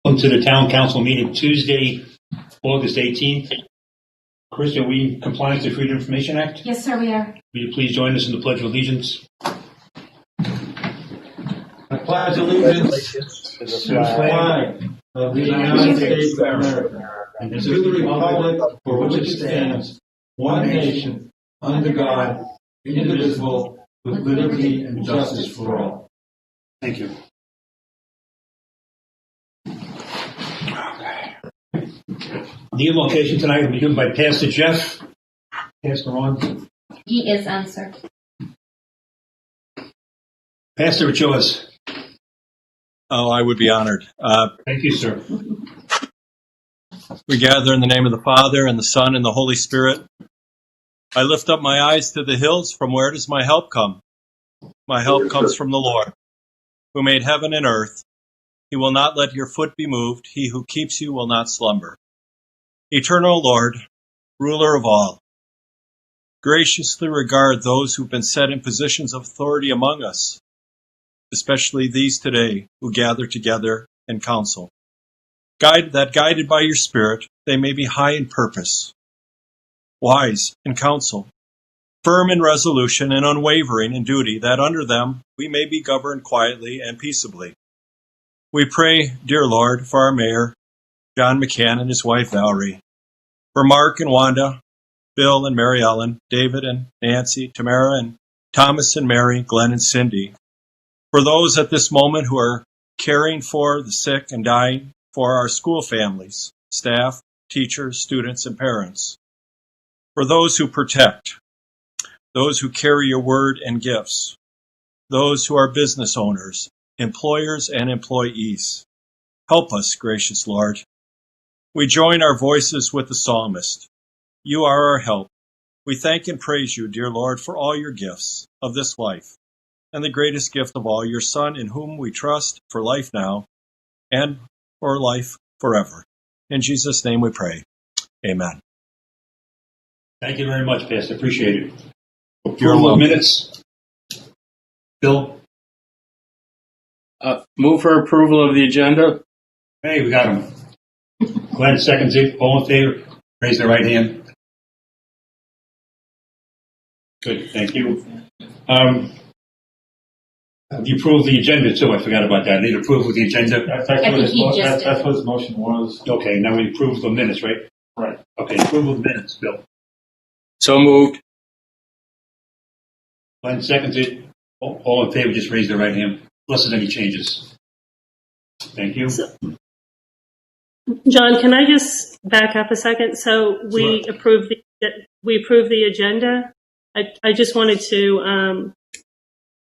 Welcome to the Town Council meeting Tuesday, August 18th. Chris, are we in compliance with the Freedom of Information Act? Yes, sir, we are. Will you please join us in the Pledge of Allegiance? I pledge allegiance to the flag of the United States of America and to the republic for which it stands, one nation, under God, indivisible, with liberty and justice for all. Thank you. The invocation tonight will be given by Pastor Jeff. Pastor Ron. He is on, sir. Pastor, it's yours. Oh, I would be honored. Thank you, sir. We gather in the name of the Father, and the Son, and the Holy Spirit. I lift up my eyes to the hills. From where does my help come? My help comes from the Lord, who made heaven and earth. He will not let your foot be moved. He who keeps you will not slumber. Eternal Lord, ruler of all, graciously regard those who've been set in positions of authority among us, especially these today who gather together in council. Guided by your Spirit, they may be high in purpose, wise in counsel, firm in resolution, and unwavering in duty, that under them we may be governed quietly and peaceably. We pray, dear Lord, for our mayor, John McCann, and his wife Valerie, for Mark and Wanda, Bill and Mary Ellen, David and Nancy, Tamara and Thomas and Mary, Glenn and Cindy, for those at this moment who are caring for the sick and dying, for our school families, staff, teachers, students, and parents, for those who protect, those who carry your word and gifts, those who are business owners, employers, and employees. Help us, gracious Lord. We join our voices with the psalmist. You are our help. We thank and praise you, dear Lord, for all your gifts of this life, and the greatest gift of all, your Son, in whom we trust for life now and for life forever. In Jesus' name we pray. Amen. Thank you very much, Pastor. Appreciate it. You're Approval of welcome. minutes. Bill? Move for approval of the agenda. Hey, we got him. Glenn seconds it. All in favor? Raise their right hand. Good, thank you. You approved the agenda too. I forgot about that. I need approval of the agenda. That's I think he just did. what his motion was. Okay, now we approve the minutes, right? Right. Okay, approval of the minutes, Bill. So moved. Glenn seconds it. All in favor, just raise their right hand. Unless there's any changes. Thank you. John, can I just back up a second? So we approved the agenda. I just wanted to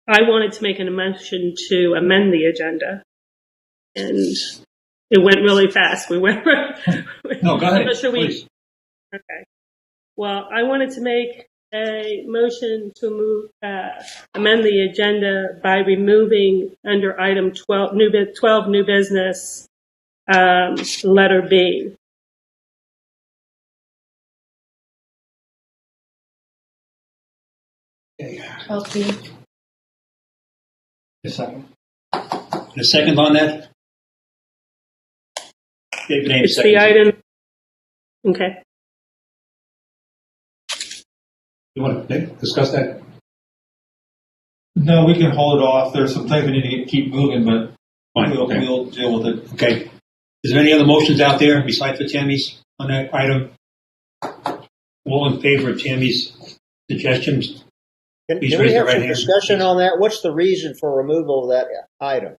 I wanted to make an motion to amend the agenda, and it went really fast. We went. No, go ahead. I'm not sure please. Okay. Well, I wanted to make a motion to amend the agenda by removing under item 12 new business. Letter B. Okay. A second. A second on that? David Ames It's the seconds it. item. Okay. You want to discuss that? No, we can hold it off. There's some things we need to keep moving, but Fine, we'll okay. deal with it. Okay. Is there any other motions out there besides for Tammy's on that item? All in favor of Tammy's suggestions? Can Please we raise your have right some hand. discussion on that? What's the reason for removal of that item?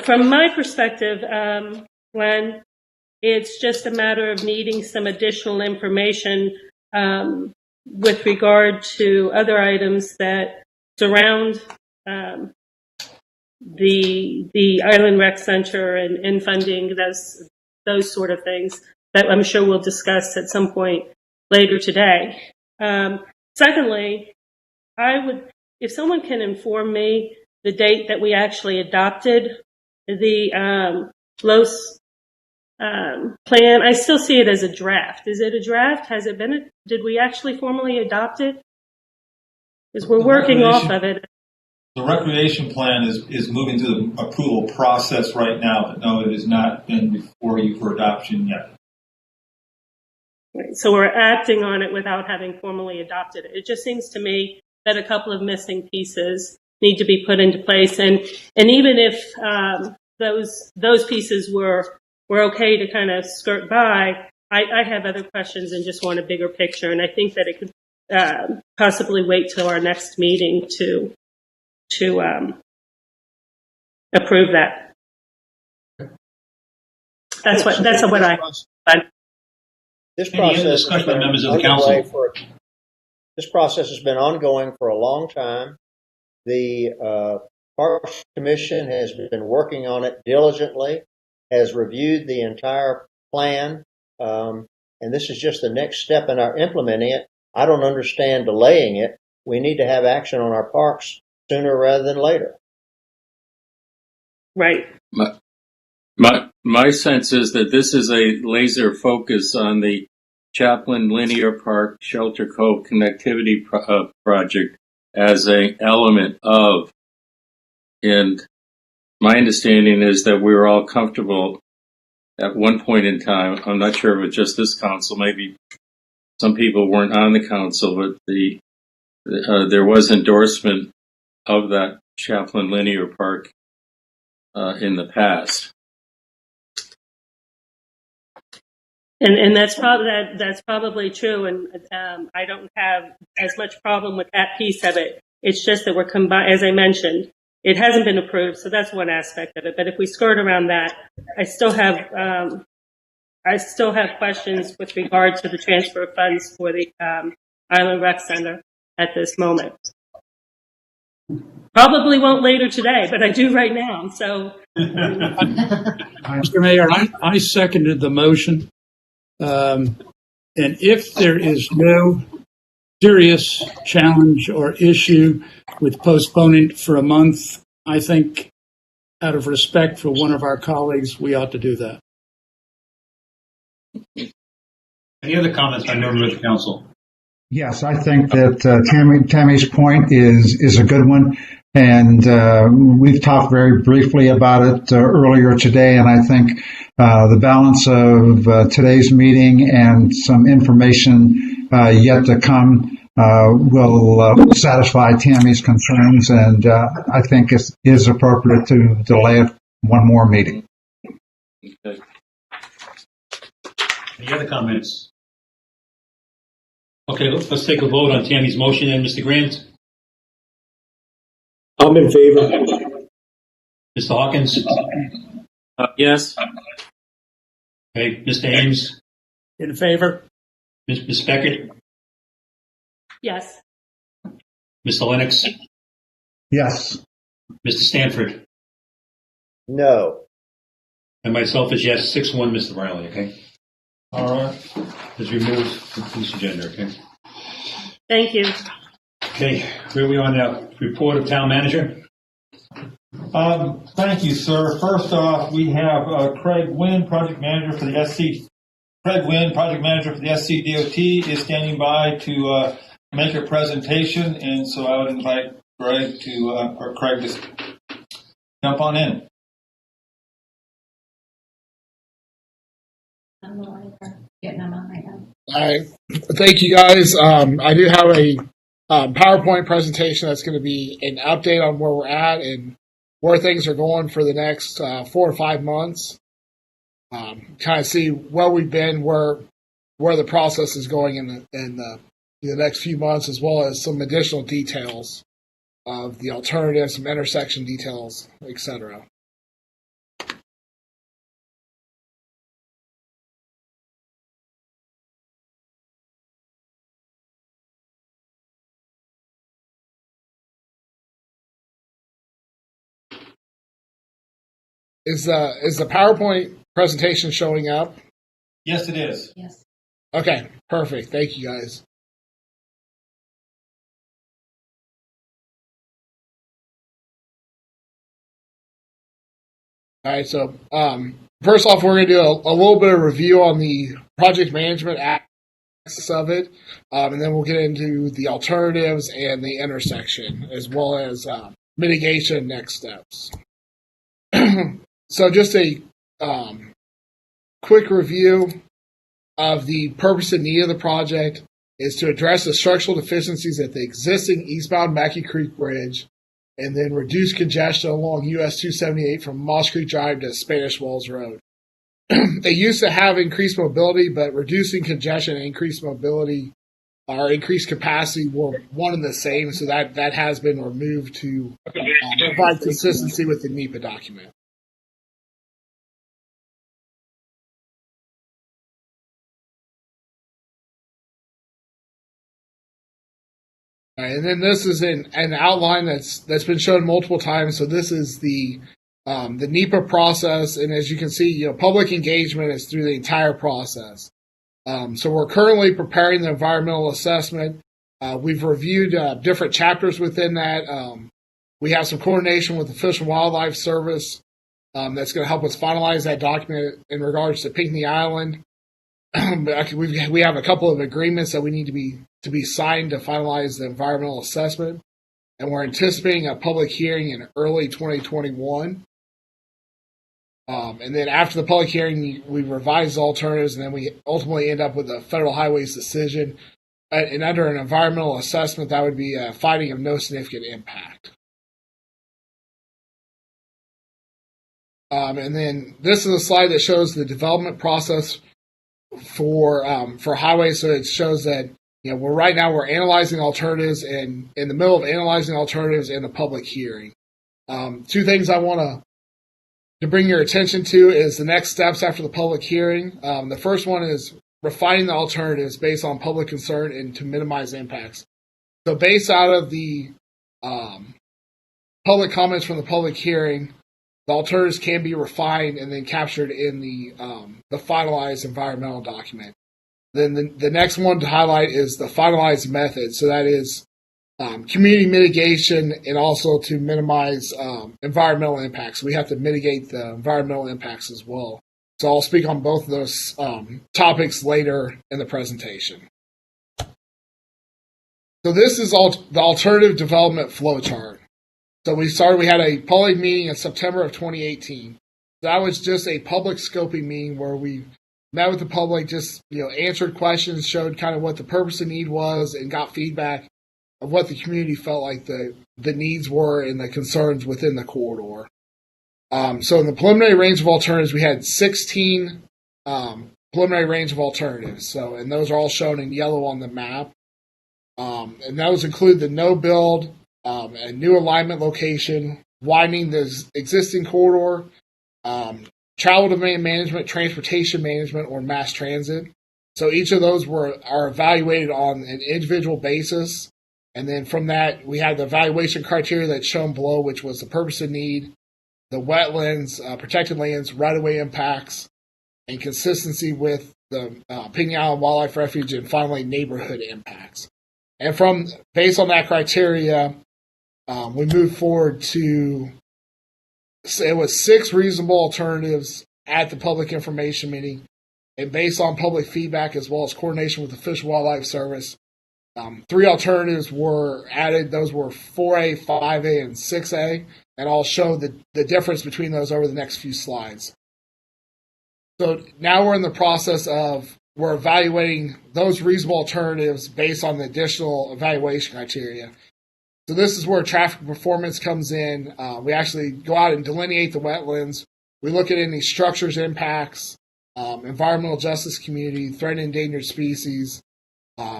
From my perspective, Glenn, it's just a matter of needing some additional information with regard to other items that surround the Island Rec Center and funding, those sort of things that I'm sure we'll discuss at some point later today. Secondly, if someone can inform me the date that we actually adopted the LOS plan. I still see it as a draft. Is it a draft? Has it been? Did we actually formally adopt it? Because we're working off of it. The recreation plan is moving through the approval process right now, but no, it has not been before you for adoption yet. Right. So we're acting on it without having formally adopted it. It just seems to me that a couple of missing pieces need to be put into place, and even if those pieces were okay to kind of skirt by, I have other questions and just want a bigger picture, and I think that it could possibly wait till our next meeting to approve that. That's what I. This Any other process discussion has by been members of the underway council? This process has been ongoing for a long time. The Parks Commission has been working on it diligently, has reviewed the entire plan, and this is just the next step in our implementing it. I don't understand delaying it. We need to have action on our parks sooner rather than later. Right. My sense is that this is a laser focus on the Chaplin Linear Park Shelter Cove connectivity project as an element of, and my understanding is that we were all comfortable at one point in time. I'm not sure if it's just this council, maybe some people weren't on the council, but there was endorsement of that Chaplin Linear Park in the past. And that's probably true, and I don't have as much problem with that piece of it. It's just that we're as I mentioned, it hasn't been approved, so that's one aspect of it. But if we skirt around that, I still have questions with regard to the transfer of funds for the Island Rec Center at this moment. Probably won't later today, but I do right now. So, Mr. Mayor, I seconded the motion. And if there is no serious challenge or issue with postponing it for a month, I think out of respect for one of our colleagues, we ought to do that. Any other comments by members of the council? Yes, I think that Tammy's point is a good one. And we've talked very briefly about it earlier today, and I think the balance of today's meeting and some information yet to come will satisfy Tammy's concerns, and I think it is appropriate to delay it one more meeting. Okay. Any other comments? Okay, let's take a vote on Tammy's motion then, Mr. Grant. I'm in favor. Mr. Hawkins? Yes. Okay, Mr. Ames? In favor? Ms. Beckett? yes. Mr. Lennox? Yes. Mr. Stanford? No. And myself is yes, 6-1, Mr. Riley, okay? All right. Is removed from this agenda, okay? Thank you. Okay, where are we on now? Report of town manager? Thank you, sir. First off, we have Craig Wynn, project manager for the SC. Craig Wynn, project manager for the SCDOT, is standing by to make a presentation, and so I would invite Craig to jump on in. I'm getting them on right now. All right. Thank you, guys. I do have a PowerPoint presentation that's going to be an update on where we're at and where things are going for the next 4 or 5 months. Kind of see where we've been, where the process is going in the next few months, as well as some additional details of the alternatives, some intersection details, etc. Is the PowerPoint presentation showing up? Yes, it is. Yes. Okay, perfect. Thank you, guys. All right, so first off, we're going to do a little bit of review on the project management aspects of it, and then we'll get into the alternatives and the intersection, as well as mitigation next steps. So just a quick review of the purpose and need of the project is to address the structural deficiencies at the existing eastbound Mackey Creek Bridge and then reduce congestion along US 278 from Moss Creek Drive to Spanish Wells Road. They used to have increased mobility, but reducing congestion and increased mobility or increased capacity were one and the same, so that has been removed to provide consistency with the NEPA document. All right, and then this is an outline that's been shown multiple times. So this is the NEPA process, and as you can see, public engagement is through the entire process. So we're currently preparing the environmental assessment. We've reviewed different chapters within that. We have some coordination with the Fish and Wildlife Service that's going to help us finalize that document in regards to Pinckney Island. We have a couple of agreements that we need to be signed to finalize the environmental assessment, and we're anticipating a public hearing in early 2021. And then after the public hearing, we revise the alternatives, and then we ultimately end up with a Federal Highways decision. And under an environmental assessment, that would be a finding of no significant impact. And then this is a slide that shows the development process for highways. So it shows that we're analyzing alternatives, and in the middle of analyzing alternatives in the public hearing. Two things I want to bring your attention to is the next steps after the public hearing. The first one is refining the alternatives based on public concern and to minimize impacts. So based out of the public comments from the public hearing, the alternatives can be refined and then captured in the finalized environmental document. Then the next one to highlight is the finalized method. So that is community mitigation and also to minimize environmental impacts. We have to mitigate the environmental impacts as well. So I'll speak on both of those topics later in the presentation. So this is the alternative development flowchart. So we had a public meeting in September of 2018. That was just a public scoping meeting where we met with the public, just answered questions, showed kind of what the purpose and need was, and got feedback of what the community felt like the needs were and the concerns within the corridor. So in the preliminary range of alternatives, we had 16 preliminary range of alternatives. So, and those are all shown in yellow on the map. And those include the no build, a new alignment location, widening the existing corridor, travel demand management, transportation management, or mass transit. So each of those are evaluated on an individual basis. And then from that, we had the evaluation criteria that's shown below, which was the purpose and need, the wetlands, protected lands, right-of-way impacts, and consistency with the Pinckney Island Wildlife Refuge, and finally neighborhood impacts. And based on that criteria, we moved forward to, it was 6 reasonable alternatives at the public information meeting, and based on public feedback as well as coordination with the Fish and Wildlife Service, 3 alternatives were added. Those were 4A, 5A, and 6A, and I'll show the difference between those over the next few slides. So now we're in the process of, we're evaluating those reasonable alternatives based on the additional evaluation criteria. So this is where traffic performance comes in. We actually go out and delineate the wetlands. We look at any structures impacts, environmental justice community, threatened and endangered species,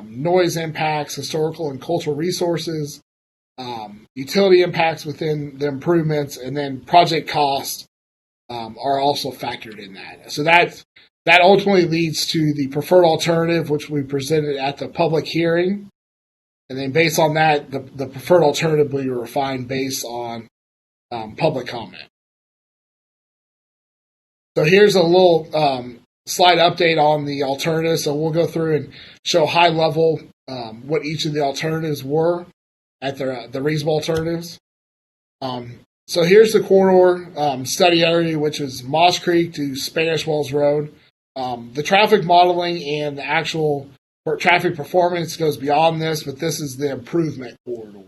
noise impacts, historical and cultural resources, utility impacts within the improvements, and then project costs are also factored in that. So that ultimately leads to the preferred alternative, which we presented at the public hearing. And then based on that, the preferred alternative will be refined based on public comment. So here's a little slide update on the alternatives. So we'll go through and show high level what each of the alternatives were at the reasonable alternatives. So here's the corridor study area, which is Moss Creek to Spanish Wells Road. The traffic modeling and the actual traffic performance goes beyond this, but this is the improvement corridor.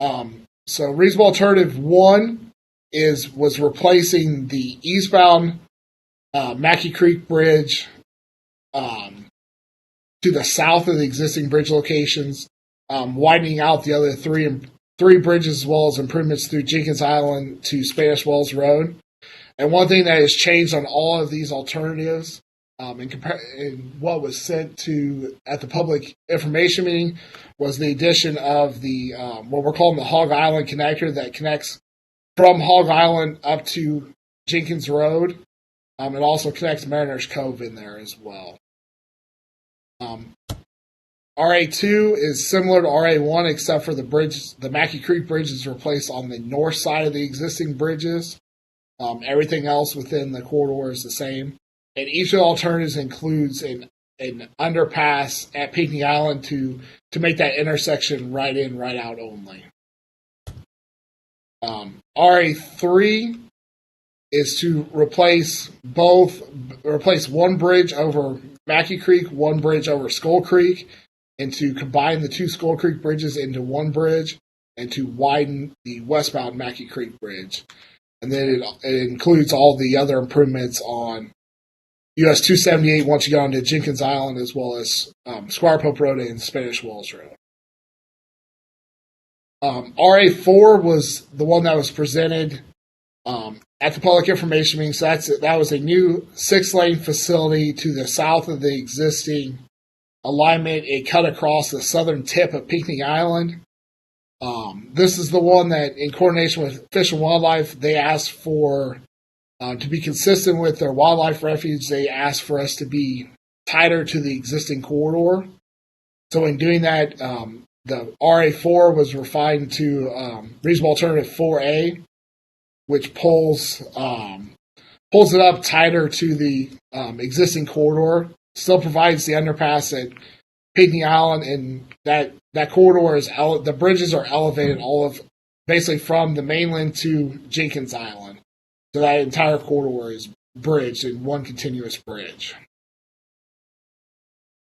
So reasonable alternative 1 was replacing the eastbound Mackey Creek Bridge to the south of the existing bridge locations, widening out the other three bridges as well as improvements through Jenkins Island to Spanish Wells Road. And one thing that has changed on all of these alternatives, in what was sent to at the public information meeting, was the addition of the what we're calling the Hog Island connector that connects from Hog Island up to Jenkins Road. It also connects Mariners Cove in there as well. RA2 is similar to RA1 except for the Mackey Creek Bridge is replaced on the north side of the existing bridges. Everything else within the corridor is the same. And each of the alternatives includes an underpass at Pinckney Island to make that intersection right in, right out only. RA3 is to replace one bridge over Mackey Creek, one bridge over Skull Creek, and to combine the two Skull Creek bridges into one bridge, and to widen the westbound Mackey Creek Bridge. And then it includes all the other improvements on US 278 once you get onto Jenkins Island, as well as Squire Pope Road and Spanish Wells Road. RA4 was the one that was presented at the public information meeting. So that was a new 6-lane facility to the south of the existing alignment. It cut across the southern tip of Pinckney Island. This is the one that, in coordination with Fish and Wildlife, they asked for, to be consistent with their wildlife refuge, they asked for us to be tighter to the existing corridor. So in doing that, the RA4 was refined to reasonable alternative 4A, which pulls it up tighter to the existing corridor. Still provides the underpass at Pinckney Island, and that corridor is the bridges are elevated basically from the mainland to Jenkins Island. So that entire corridor is bridged in one continuous bridge.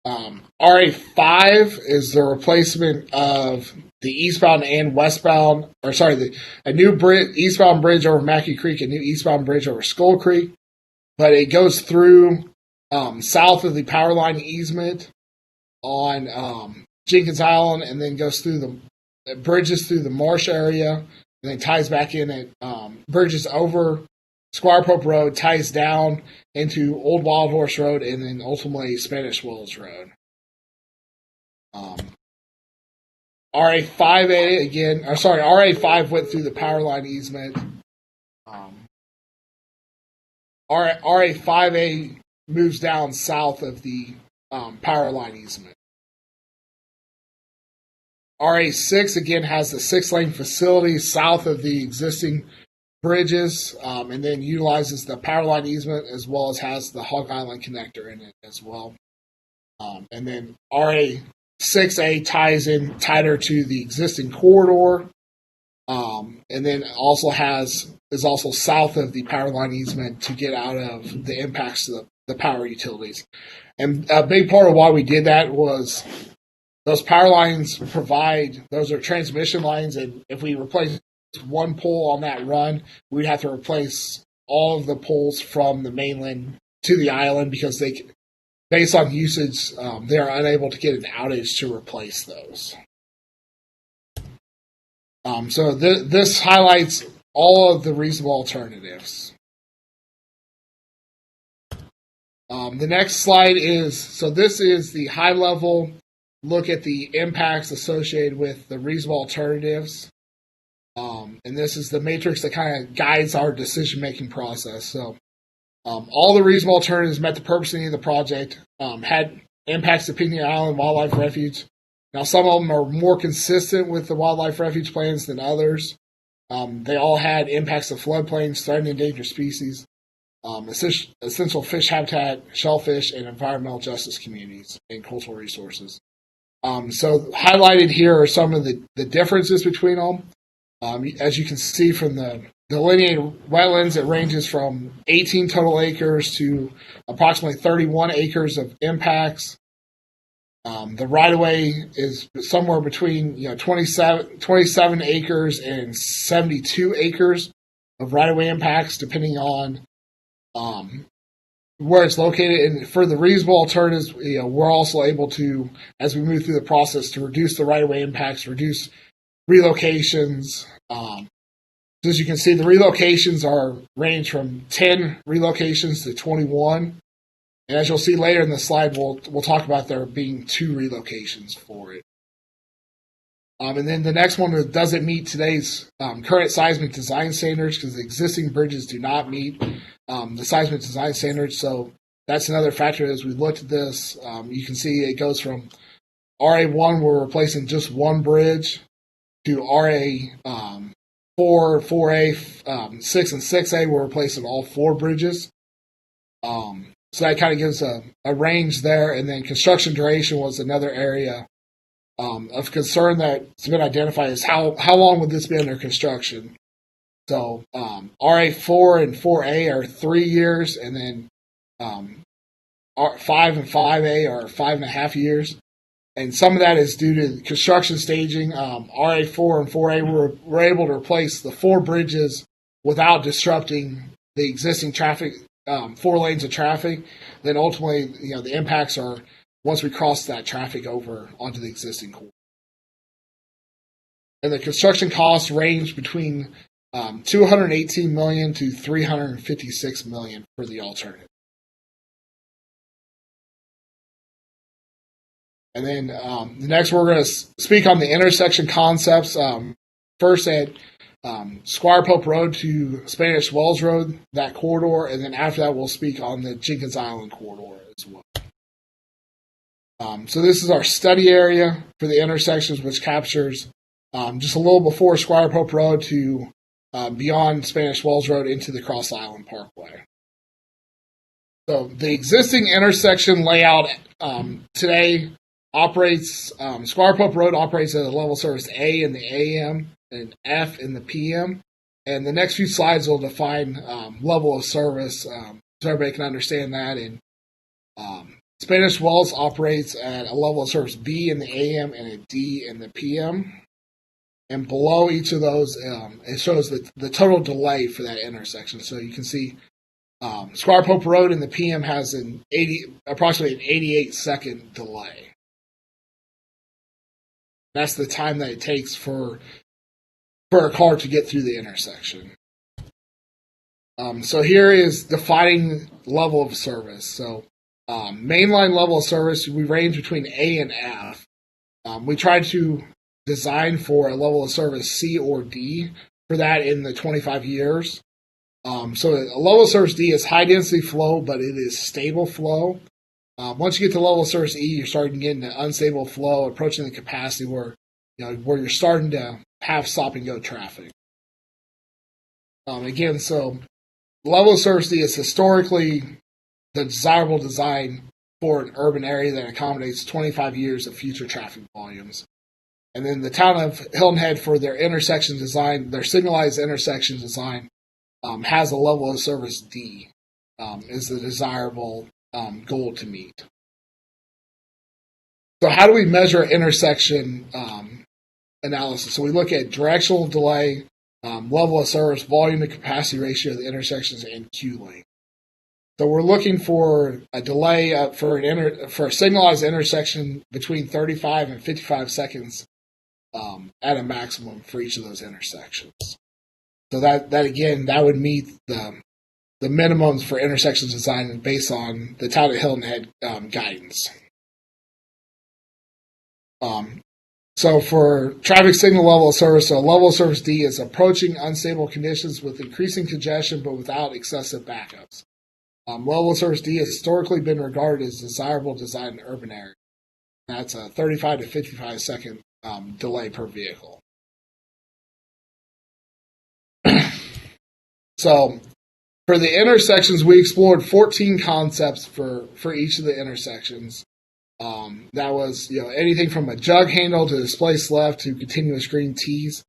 RA5 is the replacement of the eastbound and westbound, a new eastbound bridge over Mackey Creek, a new eastbound bridge over Skull Creek, but it goes through south of the power line easement on Jenkins Island, and then goes through bridges through the marsh area, and then ties back in at bridges over Squire Pope Road, ties down into Old Wild Horse Road, and then ultimately Spanish Wells Road. RA5A again, RA5 went through the power line easement. RA5A moves down south of the power line easement. RA6 again has the 6-lane facility south of the existing bridges, and then utilizes the power line easement as well as has the Hog Island connector in it as well. And then RA6A ties in tighter to the existing corridor, and then is also south of the power line easement to get out of the impacts to the power utilities. And a big part of why we did that was those power lines those are transmission lines, and if we replace one pole on that run, we'd have to replace all of the poles from the mainland to the island because based on usage, they are unable to get an outage to replace those. So this highlights all of the reasonable alternatives. The next slide this is the high level look at the impacts associated with the reasonable alternatives. And this is the matrix that kind of guides our decision-making process. So all the reasonable alternatives met the purpose of the project, had impacts to Pinckney Island Wildlife Refuge. Now, some of them are more consistent with the wildlife refuge plans than others. They all had impacts to floodplains, threatened and endangered species, essential fish habitat, shellfish, and environmental justice communities and cultural resources. So highlighted here are some of the differences between them. As you can see from the delineated wetlands, it ranges from 18 total acres to approximately 31 acres of impacts. The right of way is somewhere between 27 acres and 72 acres of right of way impacts, depending on where it's located. And for the reasonable alternatives, we're also able to, as we move through the process, to reduce the right of way impacts, reduce relocations. So as you can see, the relocations range from 10 relocations to 21. And as you'll see later in the slide, we'll talk about there being 2 relocations for it. And then the next one is, does it meet today's current seismic design standards? Because the existing bridges do not meet the seismic design standards. So that's another factor as we looked at this. You can see it goes from RA1, we're replacing just one bridge, to RA4, 4A, 6, and 6A, we're replacing all 4 bridges. So that kind of gives a range there. And then construction duration was another area of concern that's been identified as how long would this be under construction. So RA4 and 4A are 3 years, and then 5 and 5A are 5.5 years. And some of that is due to construction staging. RA4 and 4A were able to replace the 4 bridges without disrupting the existing traffic, 4 lanes of traffic. Then ultimately, the impacts are once we cross that traffic over onto the existing corridor. And the construction costs range between $218 million to $356 million for the alternative. And then next, we're going to speak on the intersection concepts. First at Squire Pope Road to Spanish Wells Road, that corridor, and then after that, we'll speak on the Jenkins Island corridor as well. So this is our study area for the intersections, which captures just a little before Squire Pope Road to beyond Spanish Wells Road into the Cross Island Parkway. So the existing intersection layout today operates, Squire Pope Road operates at a level of service A in the AM and F in the PM. And the next few slides will define level of service so everybody can understand that. And Spanish Wells operates at a level of service B in the AM and a D in the PM. And below each of those, it shows the total delay for that intersection. So you can see Squire Pope Road in the PM has approximately an 88-second delay. That's the time that it takes for a car to get through the intersection. So here is defining level of service. So mainline level of service, we range between A and F. We tried to design for a level of service C or D for that in the 25 years. So a level of service D is high density flow, but it is stable flow. Once you get to level of service E, you're starting to get into unstable flow, approaching the capacity where you're starting to have stop and go traffic. Again, so level of service D is historically the desirable design for an urban area that accommodates 25 years of future traffic volumes. And then the town of Hilton Head, for their intersection design, their signalized intersection design, has a level of service D, is the desirable goal to meet. So how do we measure intersection analysis? So we look at directional delay, level of service, volume to capacity ratio of the intersections, and queue length. So we're looking for a delay for a signalized intersection between 35 and 55 seconds at a maximum for each of those intersections. So that again, that would meet the minimums for intersection design based on the town of Hilton Head guidance. So for traffic signal level of service, so level of service D is approaching unstable conditions with increasing congestion but without excessive backups. Level of service D has historically been regarded as desirable design in urban areas. That's a 35 to 55 second delay per vehicle. So for the intersections, we explored 14 concepts for each of the intersections. That was anything from a jug handle to displaced left to continuous green T's.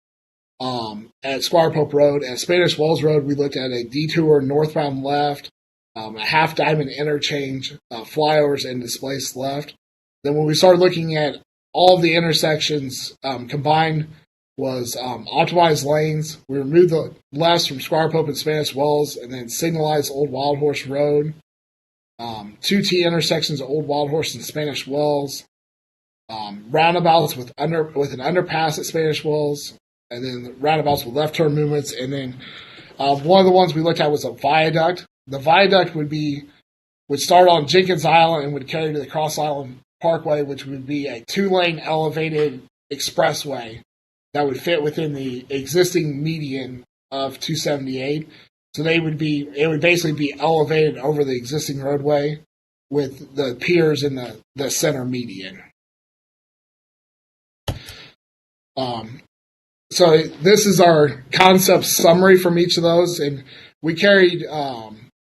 At Squire Pope Road, at Spanish Wells Road, we looked at a detour northbound left, a half diamond interchange, flyovers, and displaced left. Then when we started looking at all of the intersections combined was optimized lanes. We removed the lefts from Squire Pope and Spanish Wells and then signalized Old Wild Horse Road. 2 T intersections at Old Wild Horse and Spanish Wells. Roundabouts with an underpass at Spanish Wells, and then roundabouts with left turn movements. And then one of the ones we looked at was a viaduct. The viaduct would start on Jenkins Island and would carry to the Cross Island Parkway, which would be a 2-lane elevated expressway that would fit within the existing median of 278. So it would basically be elevated over the existing roadway with the piers in the center median. So this is our concept summary from each of those, and we carried.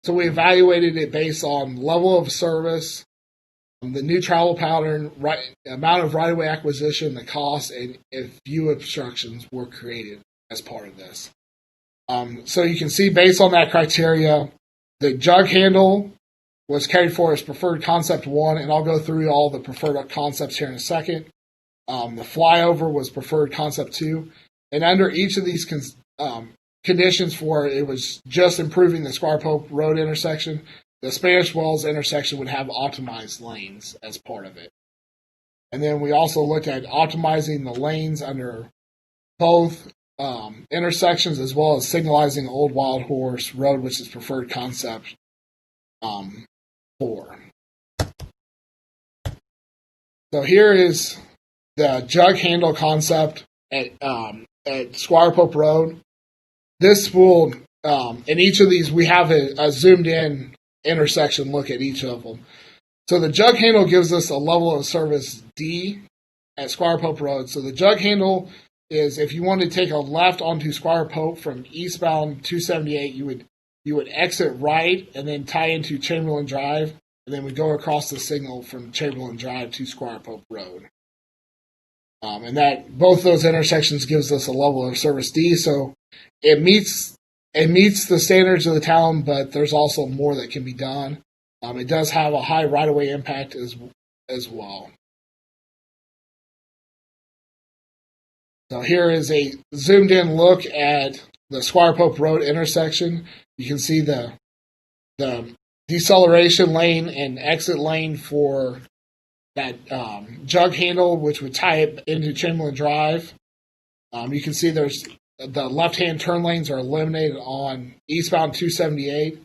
So we evaluated it based on level of service, the new travel pattern, amount of right-of-way acquisition, the cost, and if view obstructions were created as part of this. So you can see based on that criteria, the jug handle was carried forward as preferred concept 1, and I'll go through all the preferred concepts here in a second. The flyover was preferred concept 2, and under each of these conditions for it was just improving the Squire Pope Road intersection. The Spanish Wells intersection would have optimized lanes as part of it. And then we also looked at optimizing the lanes under both intersections as well as signalizing Old Wild Horse Road, which is preferred concept 4. So here is the jug handle concept at Squire Pope Road. This will, in each of these, we have a zoomed in intersection look at each of them. So the jug handle gives us a level of service D at Squire Pope Road. So the jug handle is if you wanted to take a left onto Squire Pope from eastbound 278, you would exit right and then tie into Chamberlain Drive, and then we go across the signal from Chamberlain Drive to Squire Pope Road. And that both those intersections gives us a level of service D. So it meets the standards of the town, but there's also more that can be done. It does have a high right-of-way impact as well. So here is a zoomed-in look at the Squire Pope Road intersection. You can see the deceleration lane and exit lane for that jug handle, which would tie it into Chamberlain Drive. You can see there's the left-hand turn lanes are eliminated on eastbound 278.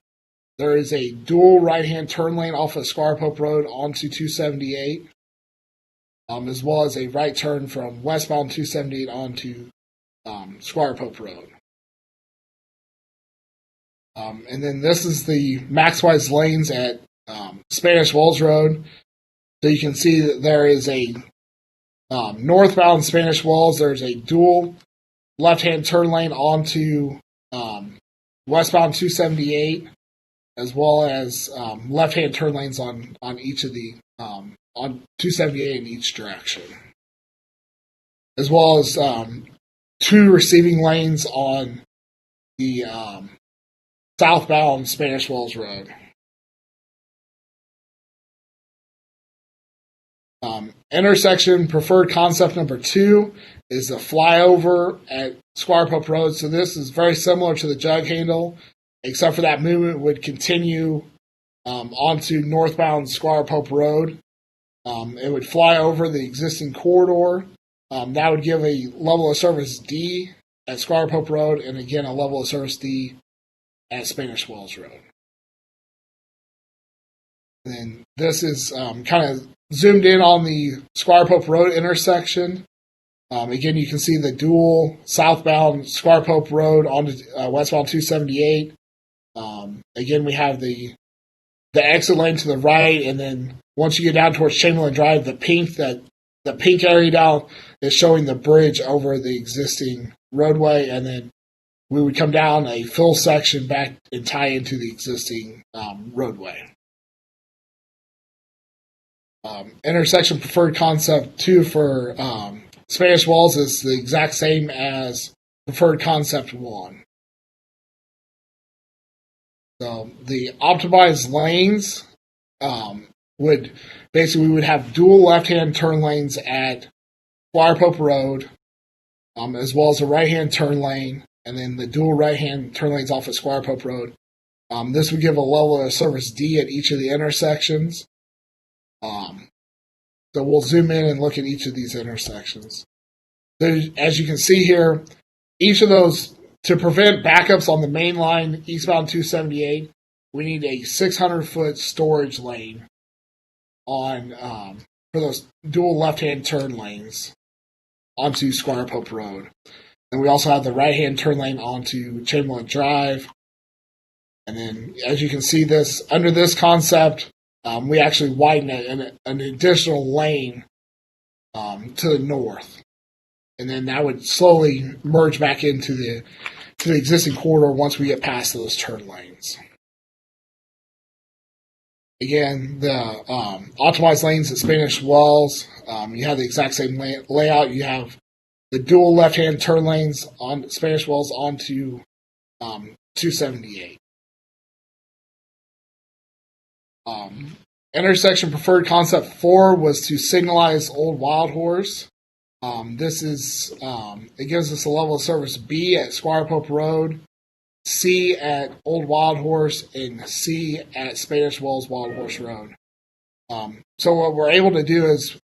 There is a dual right-hand turn lane off of Squire Pope Road onto 278, as well as a right turn from westbound 278 onto Squire Pope Road. And then this is the maximized lanes at Spanish Wells Road. So you can see that there is a northbound Spanish Wells. There's a dual left-hand turn lane onto westbound 278, as well as left-hand turn lanes on each of the on 278 in each direction, as well as 2 receiving lanes on the southbound Spanish Wells Road. Intersection preferred concept number 2 is the flyover at Squire Pope Road. So this is very similar to the jug handle, except for that movement would continue onto northbound Squire Pope Road. It would fly over the existing corridor. That would give a level of service D at Squire Pope Road, and again a level of service D at Spanish Wells Road. And then this is kind of zoomed in on the Squire Pope Road intersection. Again, you can see the dual southbound Squire Pope Road onto westbound 278. Again, we have the exit lane to the right, and then once you get down towards Chamberlain Drive, the pink area down is showing the bridge over the existing roadway, and then we would come down a full section back and tie into the existing roadway. Intersection preferred concept 2 for Spanish Wells is the exact same as preferred concept 1. So the optimized lanes would basically we would have dual left-hand turn lanes at Squire Pope Road, as well as a right-hand turn lane, and then the dual right-hand turn lanes off of Squire Pope Road. This would give a level of service D at each of the intersections. So we'll zoom in and look at each of these intersections. So as you can see here, each of those, to prevent backups on the main line eastbound 278, we need a 600-foot storage lane on for those dual left-hand turn lanes onto Squire Pope Road. And we also have the right-hand turn lane onto Chamberlain Drive. And then, as you can see, under this concept, we actually widen an additional lane to the north, and then that would slowly merge back into the existing corridor once we get past those turn lanes. Again, the optimized lanes at Spanish Wells, you have the exact same layout. You have the dual left-hand turn lanes on Spanish Wells onto 278. Intersection preferred concept 4 was to signalize Old Wild Horse. This is it gives us a level of service B at Squire Pope Road, C at Old Wild Horse, and C at Spanish Wells Wild Horse Road. So what we're able to do is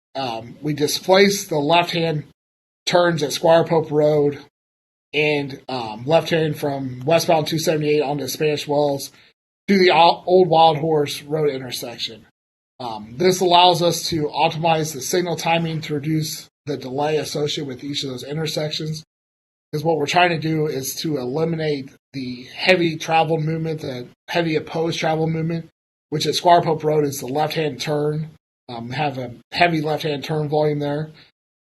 we displace the left-hand turns at Squire Pope Road and left-hand from westbound 278 onto Spanish Wells to the Old Wild Horse Road intersection. This allows us to optimize the signal timing to reduce the delay associated with each of those intersections. Because what we're trying to do is to eliminate the heavy travel movement, the heavy opposed travel movement, which at Squire Pope Road is the left-hand turn. Have a heavy left-hand turn volume there.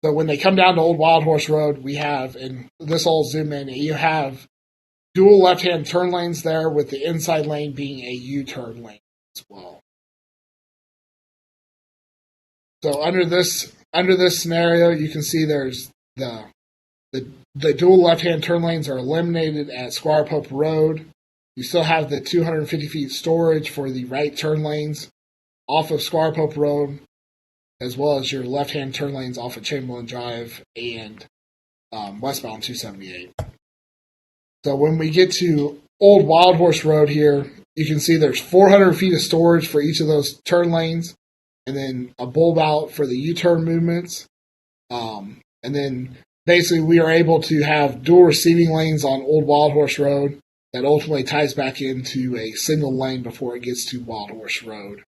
So when they come down to Old Wild Horse Road, we have, and this will zoom in, you have dual left-hand turn lanes there, with the inside lane being a U-turn lane as well. So under this scenario, you can see there's the dual left-hand turn lanes are eliminated at Squire Pope Road. You still have the 250 feet storage for the right turn lanes off of Squire Pope Road, as well as your left-hand turn lanes off of Chamberlain Drive and westbound 278. So when we get to Old Wild Horse Road here, you can see there's 400 feet of storage for each of those turn lanes, and then a bulb out for the U-turn movements. And then basically we are able to have dual receiving lanes on Old Wild Horse Road that ultimately ties back into a single lane before it gets to Wild Horse Road.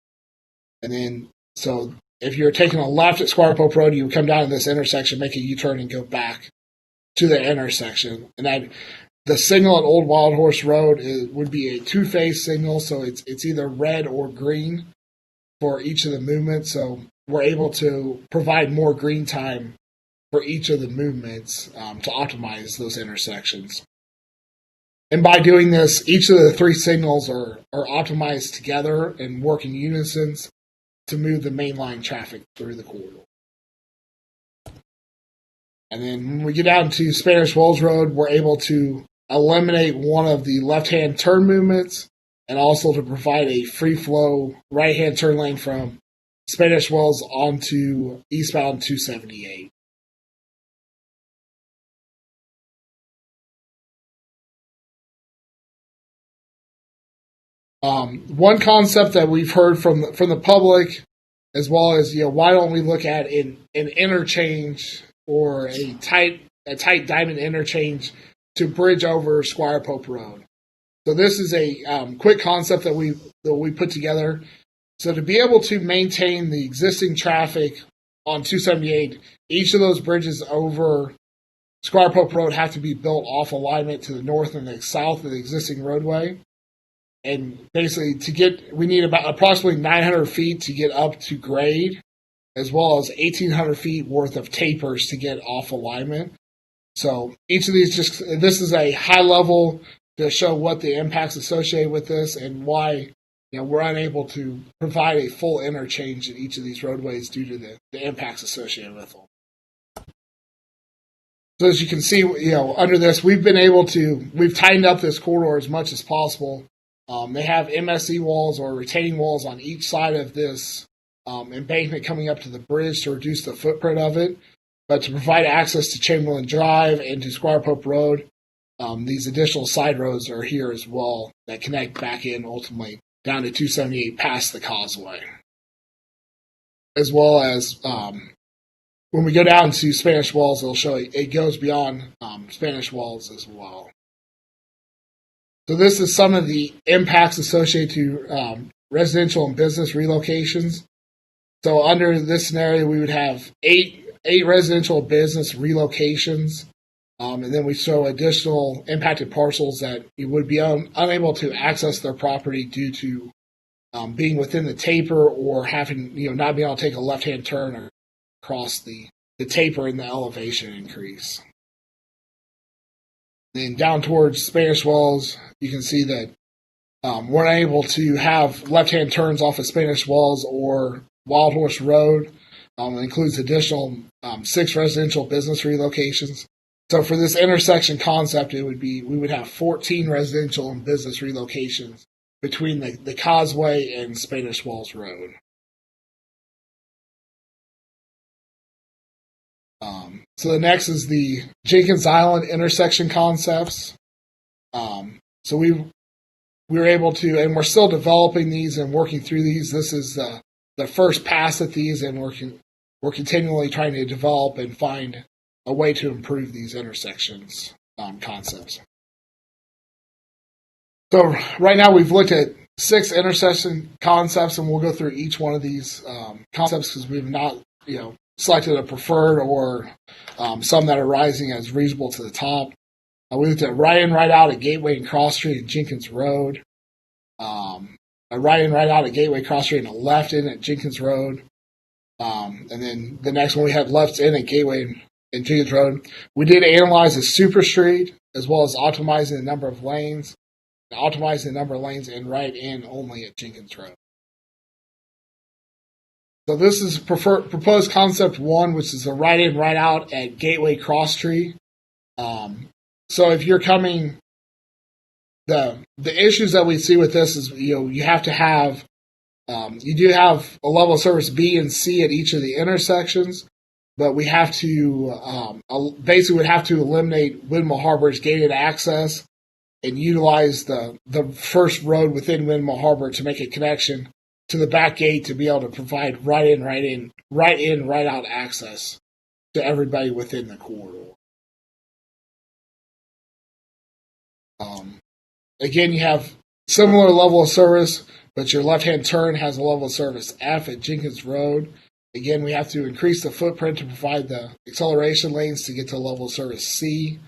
And then, so if you're taking a left at Squire Pope Road, you would come down to this intersection, make a U-turn, and go back to the intersection. And the signal at Old Wild Horse Road would be a two-phase signal, so it's either red or green for each of the movements. So we're able to provide more green time for each of the movements to optimize those intersections. And by doing this, each of the three signals are optimized together and work in unison to move the mainline traffic through the corridor. And then when we get down to Spanish Wells Road, we're able to eliminate one of the left-hand turn movements and also to provide a free-flow right-hand turn lane from Spanish Wells onto eastbound 278. One concept that we've heard from the public, as well as, why don't we look at an interchange or a tight diamond interchange to bridge over Squire Pope Road. So this is a quick concept that we put together. So to be able to maintain the existing traffic on 278, each of those bridges over Squire Pope Road have to be built off alignment to the north and the south of the existing roadway. And basically, we need about approximately 900 feet to get up to grade, as well as 1,800 feet worth of tapers to get off alignment. So each of these this is a high level to show what the impacts associated with this and why we're unable to provide a full interchange at each of these roadways due to the impacts associated with them. So as you can see, under this, we've tightened up this corridor as much as possible. They have MSE walls or retaining walls on each side of this embankment coming up to the bridge to reduce the footprint of it. But to provide access to Chamberlain Drive and to Squire Pope Road, these additional side roads are here as well that connect back in ultimately down to 278 past the causeway. As well as when we go down to Spanish Wells, it'll show it goes beyond Spanish Wells as well. So this is some of the impacts associated to residential and business relocations. So under this scenario, we would have eight residential business relocations, and then we show additional impacted parcels that you would be unable to access their property due to being within the taper or having not being able to take a left-hand turn across the taper and the elevation increase. Then down towards Spanish Wells, you can see that we're unable to have left-hand turns off of Spanish Wells or Wild Horse Road. It includes additional 6 residential business relocations. So for this intersection concept, we would have 14 residential and business relocations between the Causeway and Spanish Wells Road. So the next is the Jenkins Island intersection concepts. So we were able to, and we're still developing these and working through these. This is the first pass at these, and we're continually trying to develop and find a way to improve these intersections concepts. So right now we've looked at 6 intersection concepts, and we'll go through each one of these concepts because we've not, selected a preferred or some that are rising as reasonable to the top. We looked at right in, right out at Gateway and Cross Street and Jenkins Road. A right in, right out at Gateway, Cross Street, and a left in at Jenkins Road. And then the next one we had left in at Gateway and Jenkins Road. We did analyze the super street as well as optimizing the number of lanes, and right in only at Jenkins Road. So this is proposed concept 1, which is the right in, right out at Gateway Cross Street. So if you're coming, the issues that we see with this is you have to have you do have a level of service B and C at each of the intersections, but we have to basically would have to eliminate Windmill Harbor's gated access and utilize the first road within Windmill Harbor to make a connection to the back gate to be able to provide right in, right out access to everybody within the corridor. Again, you have similar level of service, but your left-hand turn has a level of service F at Jenkins Road. Again, we have to increase the footprint to provide the acceleration lanes to get to level of service C.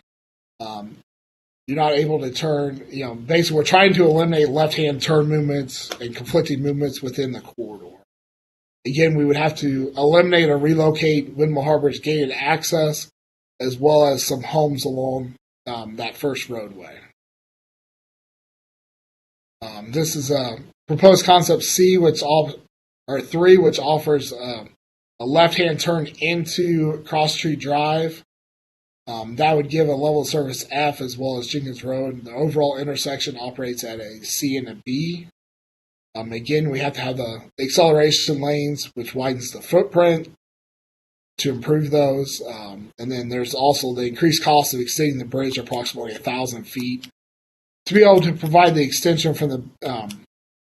You're not able to turn, basically we're trying to eliminate left-hand turn movements and conflicting movements within the corridor. Again, we would have to eliminate or relocate Windmill Harbor's gated access as well as some homes along that first roadway. This is a proposed concept C, which 3, which offers a left-hand turn into Cross Street Drive. That would give a level of service F as well as Jenkins Road. The overall intersection operates at a C and a B. Again, we have to have the acceleration lanes, which widens the footprint to improve those. And then there's also the increased cost of extending the bridge approximately 1,000 feet to be able to provide the extension from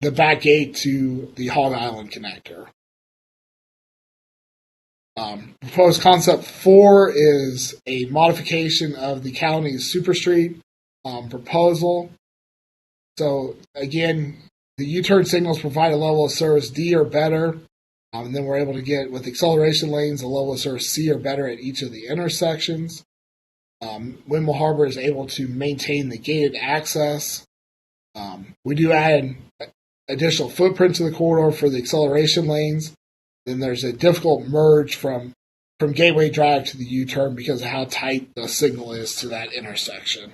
the back gate to the Hog Island connector. Proposed concept 4 is a modification of the county's Super Street proposal. So again, the U-turn signals provide a level of service D or better, and then we're able to get, with acceleration lanes, a level of service C or better at each of the intersections. Windmill Harbor is able to maintain the gated access. We do add additional footprint to the corridor for the acceleration lanes. Then there's a difficult merge from Gateway Drive to the U-turn because of how tight the signal is to that intersection.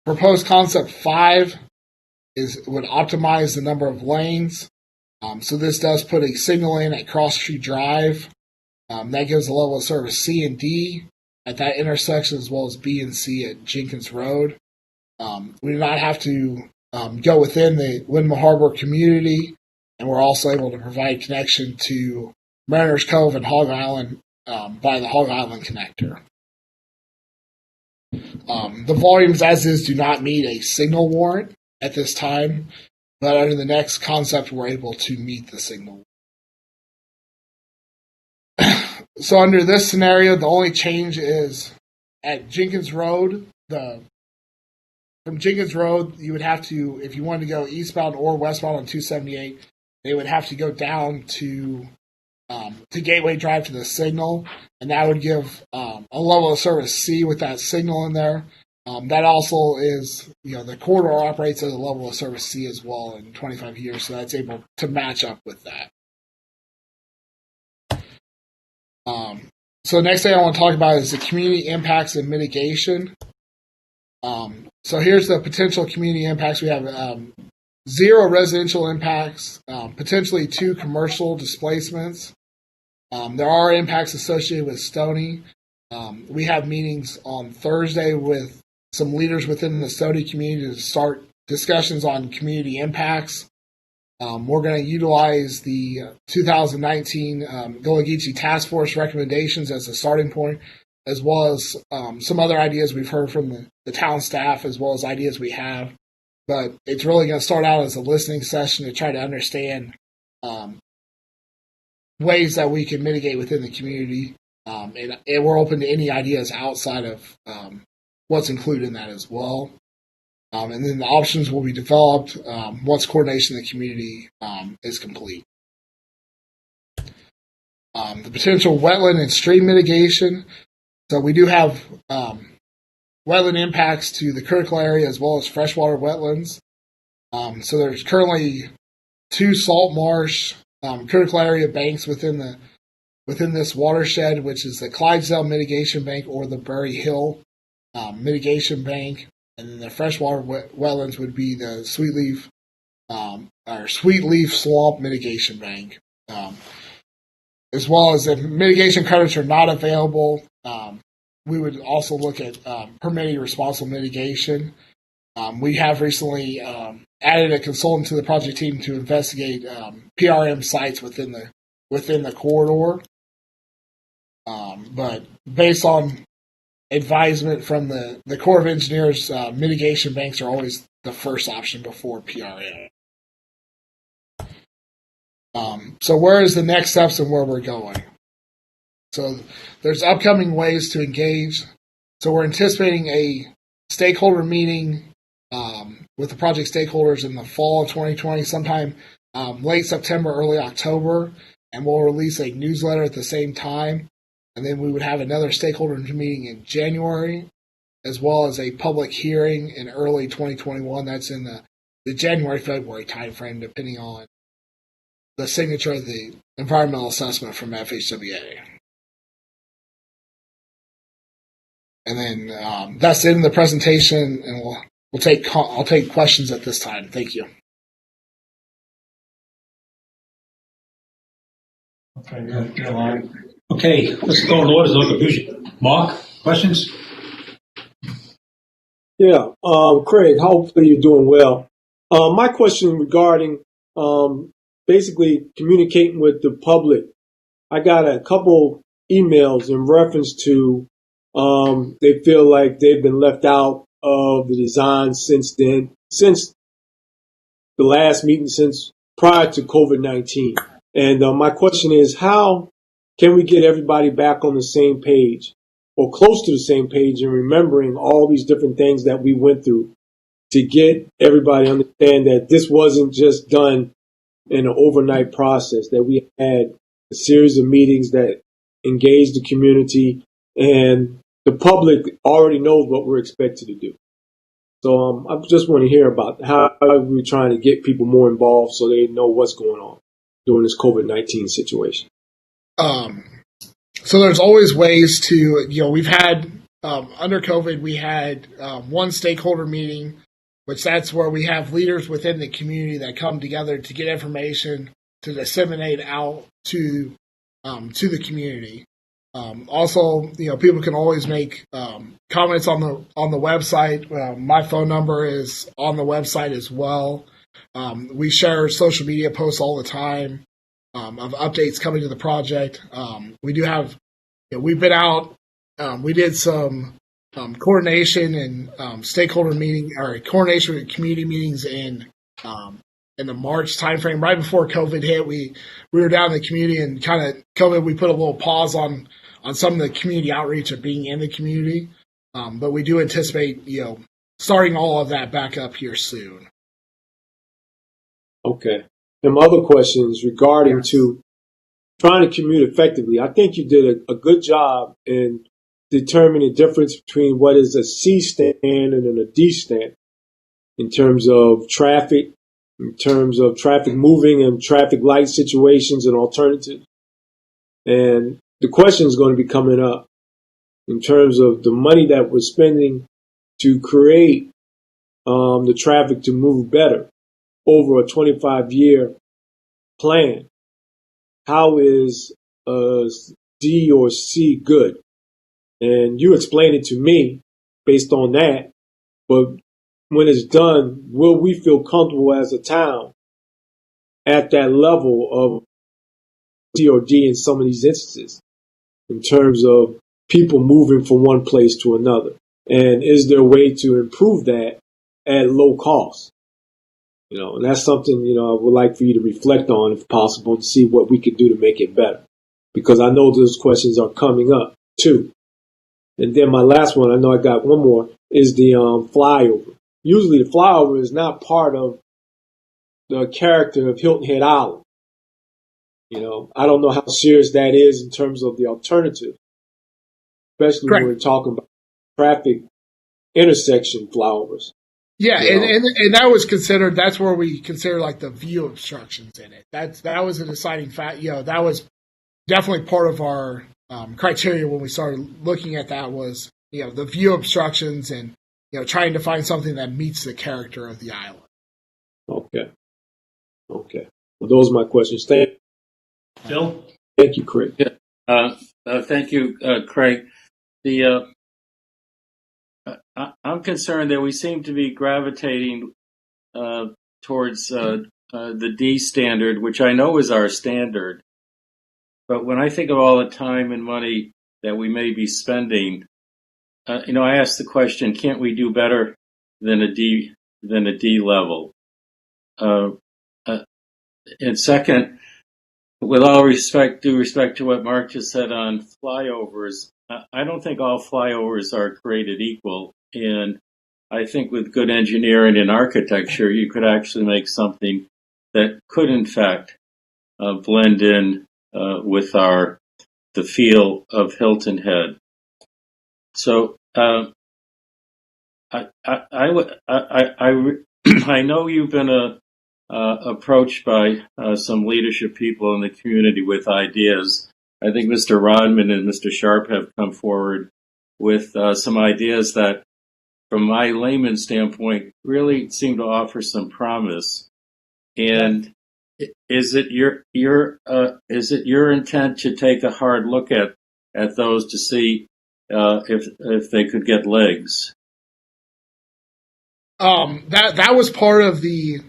Proposed concept 5 would optimize the number of lanes. So this does put a signal in at Cross Street Drive. That gives a level of service C and D at that intersection as well as B and C at Jenkins Road. We do not have to go within the Windmill Harbor community and we're also able to provide connection to Mariners Cove and Hog Island by the Hog Island connector. The volumes as is do not meet a signal warrant at this time, but under the next concept, we're able to meet the signal. So under this scenario, the only change is at Jenkins Road. From Jenkins Road, you would have to, if you wanted to go eastbound or westbound on 278, they would have to go down to Gateway Drive to the signal, and that would give a level of service C with that signal in there. That also is, the corridor operates at a level of service C as well in 25 years, so that's able to match up with that. So the next thing I want to talk about is the community impacts and mitigation. So here's the potential community impacts. We have 0 residential impacts, potentially 2 commercial displacements. There are impacts associated with Stony. We have meetings on Thursday with some leaders within the Stony community to start discussions on community impacts. We're going to utilize the 2019 Gullah Geechee Task Force recommendations as a starting point, as well as some other ideas we've heard from the town staff, as well as ideas we have. But it's really going to start out as a listening session to try to understand ways that we can mitigate within the community. And we're open to any ideas outside of what's included in that as well. And then the options will be developed once coordination in the community is complete. The potential wetland and stream mitigation. So we do have wetland impacts to the critical area as well as freshwater wetlands. So there's currently 2 salt marsh critical area banks within this watershed, which is the Clydesdale Mitigation Bank or the Berry Hill Mitigation Bank. And then the freshwater wetlands would be the Sweetleaf Swamp Mitigation Bank. As well as if mitigation credits are not available, we would also look at permitting responsible mitigation. We have recently added a consultant to the project team to investigate PRM sites within the corridor. But based on advisement from the Corps of Engineers, mitigation banks are always the first option before PRM. So where is the next steps and where we're going? So there's upcoming ways to engage. So we're anticipating a stakeholder meeting with the project stakeholders in the fall of 2020, sometime late September, early October, and we'll release a newsletter at the same time. And then we would have another stakeholder meeting in January, as well as a public hearing in early 2021. That's in the January-February timeframe, depending on the signature of the environmental assessment from FHWA. And then that's the end of the presentation, and I'll take questions at this time. Thank you. Okay, let's go in order. Look at music. Mark, questions? Yeah, Craig, hopefully you're doing well. My question regarding basically communicating with the public. I got a couple emails in reference to they feel like they've been left out of the design since the last meeting, since prior to COVID-19. And my question is, how can we get everybody back on the same page or close to the same page and remembering all these different things that we went through to get everybody to understand that this wasn't just done in an overnight process, that we had a series of meetings that engaged the community, and the public already knows what we're expected to do. So I just want to hear about how we're trying to get people more involved so they know what's going on during this COVID-19 situation. So there's always ways to, we've had, under COVID, we had one stakeholder meeting, which that's where we have leaders within the community that come together to get information to disseminate out to the community. Also, people can always make comments on the website. My phone number is on the website as well. We share social media posts all the time of updates coming to the project. We do have, we've been out. We did some coordination and stakeholder meeting or coordination with community meetings in the March timeframe, right before COVID hit. We were down in the community and kind of COVID. We put a little pause on some of the community outreach of being in the community, but we do anticipate starting all of that back up here soon. Okay. And my other question is regarding to trying to commute effectively. I think you did a good job in determining the difference between what is a C standard and a D standard in terms of traffic, in terms of traffic moving and traffic light situations and alternatives. And the question is going to be coming up in terms of the money that we're spending to create the traffic to move better over a 25-year plan. How is D or C good? And you explained it to me based on that. But when it's done, will we feel comfortable as a town at that level of C or D in some of these instances in terms of people moving from one place to another? And is there a way to improve that at low cost? And that's something, I would like for you to reflect on if possible to see what we could do to make it better. Because I know those questions are coming up too. And then my last one, I know I got one more, is the flyover. Usually the flyover is not part of the character of Hilton Head Island. I don't know how serious that is in terms of the alternative, especially when we're talking about traffic intersection flyovers. Yeah, and that was considered. That's where we consider like the view obstructions in it. That was a deciding fact. That was definitely part of our criteria when we started looking at that was the view obstructions and trying to find something that meets the character of the island. Okay. Well, those are my questions. Thank you. Phil? Thank you, Craig. Yeah. Thank you, Craig. I'm concerned that we seem to be gravitating towards the D standard, which I know is our standard. But when I think of all the time and money that we may be spending, I ask the question: can't we do better than a D level? And second, with all due respect to what Mark just said on flyovers, I don't think all flyovers are created equal. And I think with good engineering and architecture, you could actually make something that could, in fact, blend in with the feel of Hilton Head. So I know you've been approached by some leadership people in the community with ideas. I think Mr. Rodman and Mr. Sharp have come forward with some ideas that, from my layman's standpoint, really seem to offer some promise. And is it your intent to take a hard look at those to see if they could get legs? That was part of that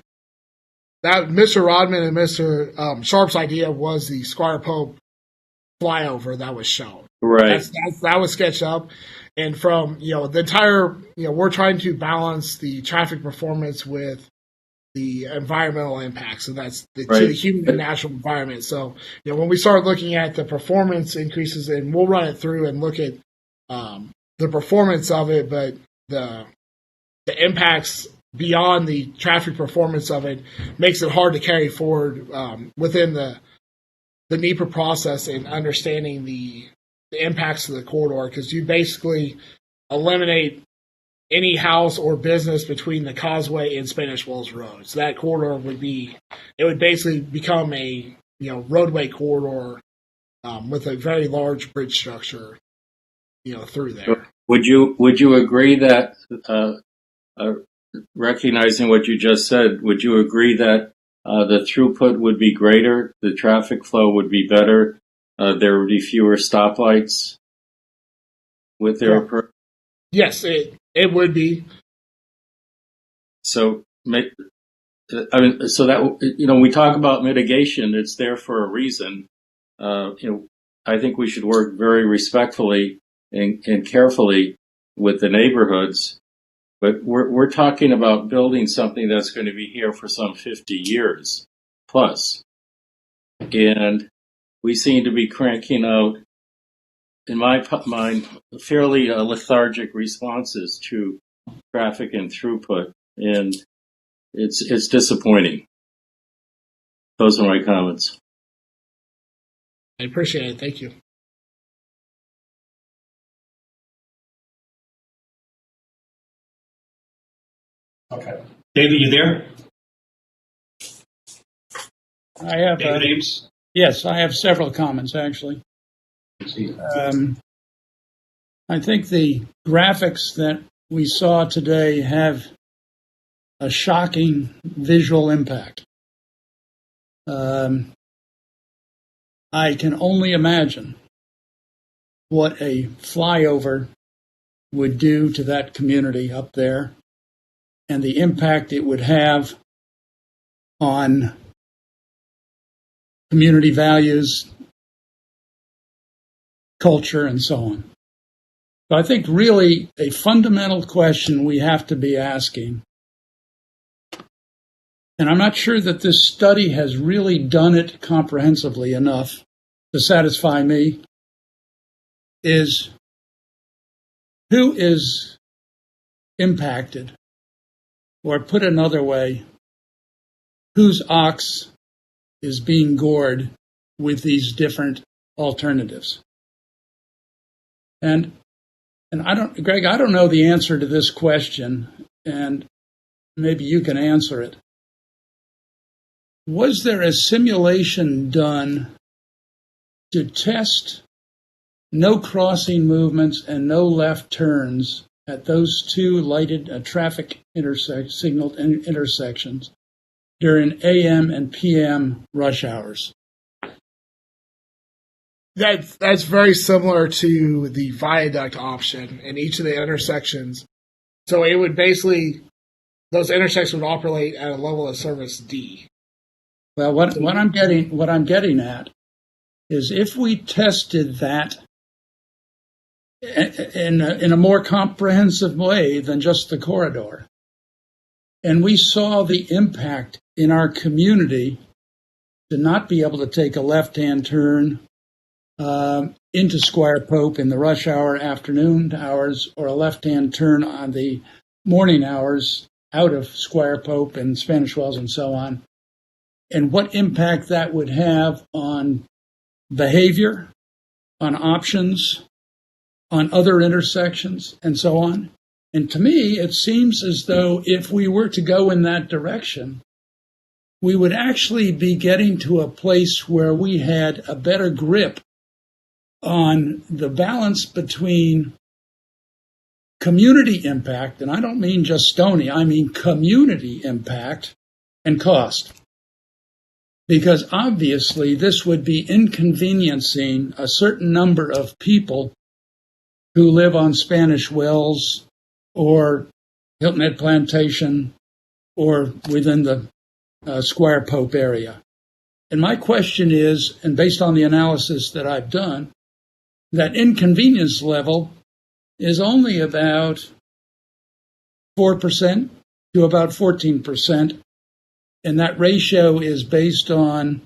Mr. Rodman and Mr. Sharp's idea was the Squire Pope flyover that was shown. Right. That was sketched up. And from, the entire, we're trying to balance the traffic performance with the environmental impacts. So that's to the human and natural environment. So, when we start looking at the performance increases, and we'll run it through and look at the performance of it, but the impacts beyond the traffic performance of it makes it hard to carry forward within the NEPA process and understanding the impacts of the corridor, because you basically eliminate any house or business between the Causeway and Spanish Wells Road. So that corridor would basically become a roadway corridor with a very large bridge structure through there. Would you agree that recognizing what you just said, would you agree that the throughput would be greater, the traffic flow would be better, there would be fewer stoplights with their approach? Yes, it would be. So I mean, so that, we talk about mitigation, it's there for a reason. I think we should work very respectfully and carefully with the neighborhoods, but we're talking about building something that's going to be here for some 50 years plus. And we seem to be cranking out, in my mind, fairly lethargic responses to traffic and throughput, and it's disappointing. Those are my comments. I appreciate it. Thank you. Okay. David, you there? I have, David Ames? yes, I have several comments, actually. I think the graphics that we saw today have a shocking visual impact. I can only imagine what a flyover would do to that community up there and the impact it would have on community values, culture, and so on. So I think really a fundamental question we have to be asking, and I'm not sure that this study has really done it comprehensively enough to satisfy me, is who is impacted, or put another way, whose ox is being gored with these different alternatives. And Greg, I don't know the answer to this question, and maybe you can answer it. Was there a simulation done to test no crossing movements and no left turns at those two lighted traffic signaled intersections during AM and PM rush hours? That's very similar to the viaduct option in each of the intersections. So it would basically, those intersections would operate at a level of service D. Well, what I'm getting at is if we tested that in a more comprehensive way than just the corridor, and we saw the impact in our community to not be able to take a left-hand turn into Squire Pope in the rush hour afternoon hours, or a left-hand turn on the morning hours out of Squire Pope and Spanish Wells and so on, and what impact that would have on behavior, on options, on other intersections, and so on. And to me, it seems as though if we were to go in that direction, we would actually be getting to a place where we had a better grip on the balance between community impact, and I don't mean just Stony, I mean community impact, and cost. Because obviously this would be inconveniencing a certain number of people who live on Spanish Wells or Hilton Head Plantation or within the Squire Pope area. And my question is, and based on the analysis that I've done, that inconvenience level is only about 4% to about 14%. And that ratio is based on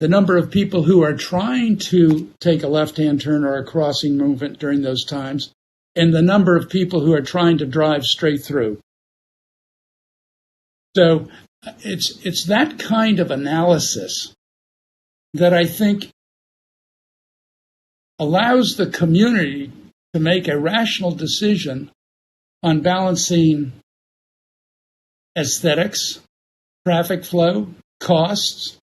the number of people who are trying to take a left-hand turn or a crossing movement during those times, and the number of people who are trying to drive straight through. So it's that kind of analysis that I think allows the community to make a rational decision on balancing aesthetics, traffic flow, costs,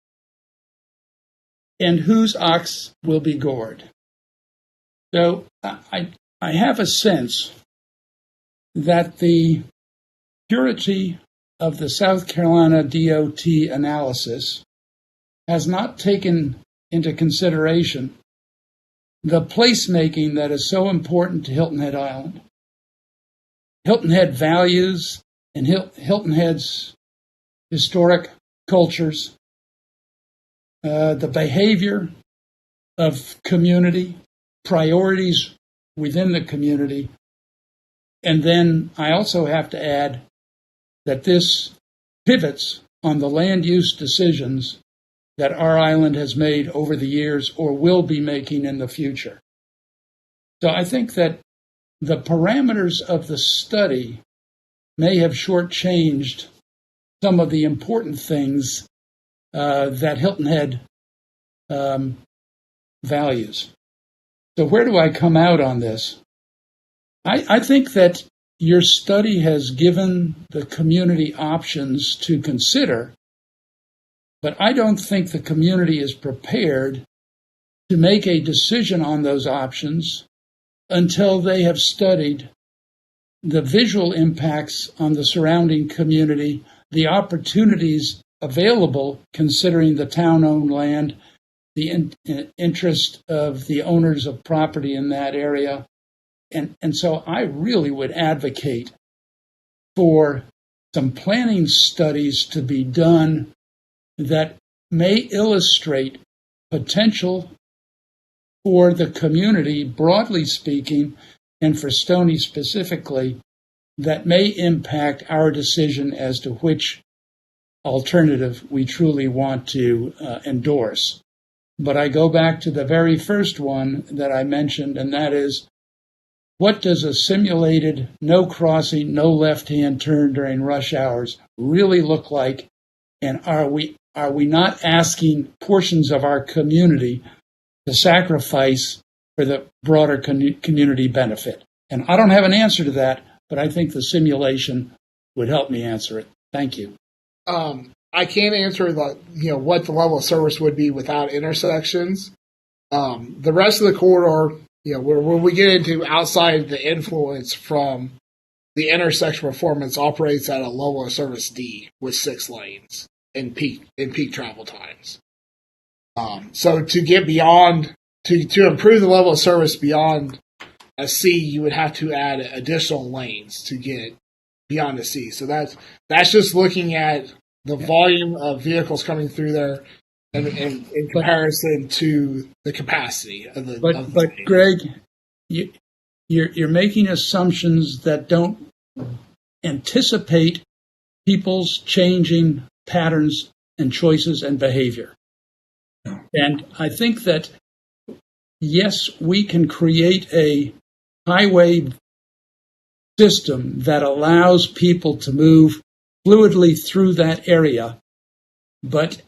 and whose ox will be gored. So I have a sense that the purity of the South Carolina DOT analysis has not taken into consideration the placemaking that is so important to Hilton Head Island. Hilton Head values and Hilton Head's historic cultures, the behavior of community, priorities within the community. And then I also have to add that this pivots on the land use decisions that our island has made over the years or will be making in the future. So I think that the parameters of the study may have shortchanged some of the important things that Hilton Head values. So where do I come out on this? I think that your study has given the community options to consider, but I don't think the community is prepared to make a decision on those options until they have studied the visual impacts on the surrounding community, the opportunities available considering the town-owned land, the interest of the owners of property in that area. And so I really would advocate for some planning studies to be done that may illustrate potential for the community, broadly speaking, and for Stony specifically, that may impact our decision as to which alternative we truly want to endorse. But I go back to the very first one that I mentioned, and that is, what does a simulated no crossing, no left-hand turn during rush hours really look like? And are we not asking portions of our community to sacrifice for the broader community benefit? And I don't have an answer to that, but I think the simulation would help me answer it. Thank you. I can't answer what the level of service would be without intersections. The rest of the corridor, when we get into outside the influence from the intersection performance, operates at a level of service D with 6 lanes in peak travel times. So to get beyond, to improve the level of service beyond a C, you would have to add additional lanes to get beyond a C. So that's just looking at the volume of vehicles coming through there and in comparison to the capacity of the. But Greg, you're making assumptions that don't anticipate people's changing patterns and choices and behavior. And I think that, yes, we can create a highway system that allows people to move fluidly through that area, but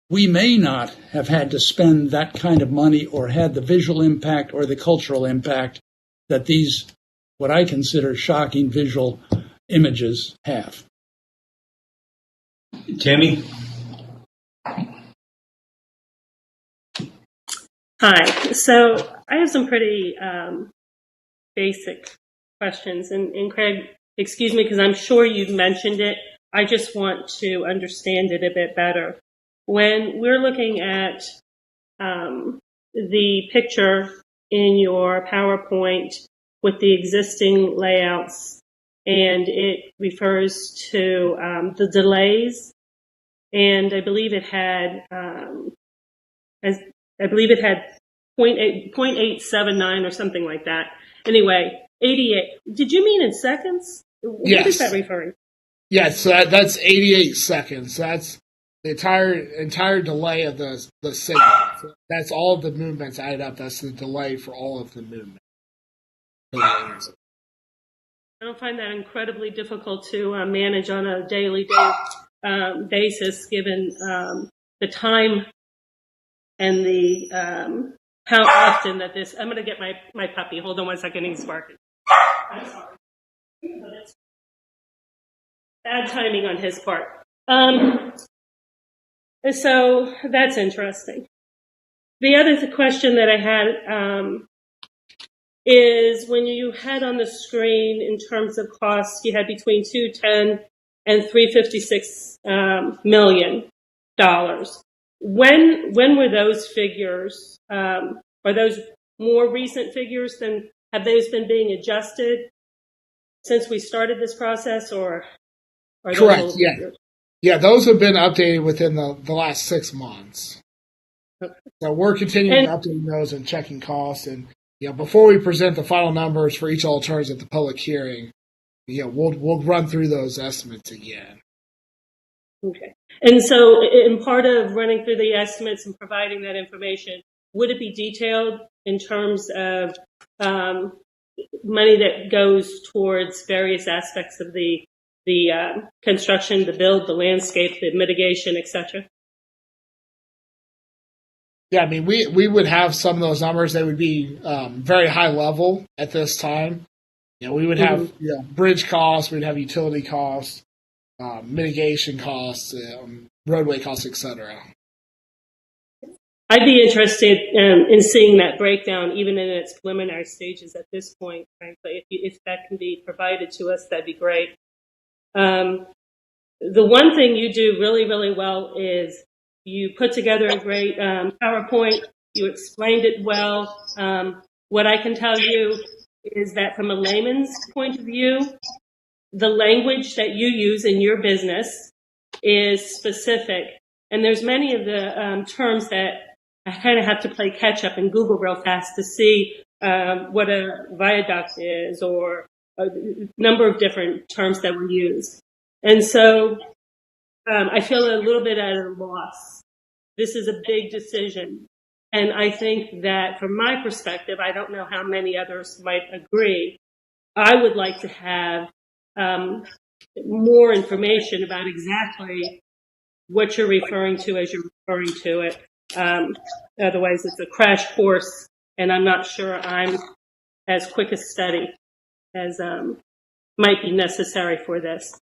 we may not have had to spend that kind of money or had the visual impact or the cultural impact that these, what I consider shocking visual images have. Tammy? Hi. So I have some pretty basic questions. And Craig, excuse me, because I'm sure you've mentioned it. I just want to understand it a bit better. When we're looking at the picture in your PowerPoint with the existing layouts, and it refers to the delays, and I believe it had 0.879 or something like that. Anyway, 88. Did you mean in seconds? Yes. What is that referring to? Yes, so that's 88 seconds. That's the entire delay of the signal. So that's all of the movements added up. That's the delay for all of the movement. I don't find that incredibly difficult to manage on a daily basis, given the time and the how often that this. I'm going to get my puppy. Hold on one second. He's barking. I'm sorry. Bad timing on his part. So that's interesting. The other question that I had is when you had on the screen in terms of costs, you had between $210 and $356 million. When were those figures? Are those more recent figures than have those been being adjusted since we started this process, or are correct? Those Yeah. figures? Yeah, those have been updated within the last 6 months. So we're continuing updating those and checking costs. And before we present the final numbers for each alternative at the public hearing, we'll run through those estimates again. Okay. And so, in part of running through the estimates and providing that information, would it be detailed in terms of money that goes towards various aspects of the construction, the build, the landscape, the mitigation, etc.? Yeah, I mean, we would have some of those numbers. They would be very high level at this time. We would have bridge costs, we'd have utility costs, mitigation costs, roadway costs, etc. I'd be interested in seeing that breakdown, even in its preliminary stages at this point, frankly. If that can be provided to us, that'd be great. The one thing you do really, really well is you put together a great PowerPoint. You explained it well. What I can tell you is that from a layman's point of view, the language that you use in your business is specific. And there's many of the terms that I kind of have to play catch up and Google real fast to see what a viaduct is, or a number of different terms that were used. And so I feel a little bit at a loss. This is a big decision. And I think that from my perspective, I don't know how many others might agree, I would like to have more information about exactly what you're referring to as you're referring to it. Otherwise, it's a crash course, and I'm not sure I'm as quick a study as might be necessary for this.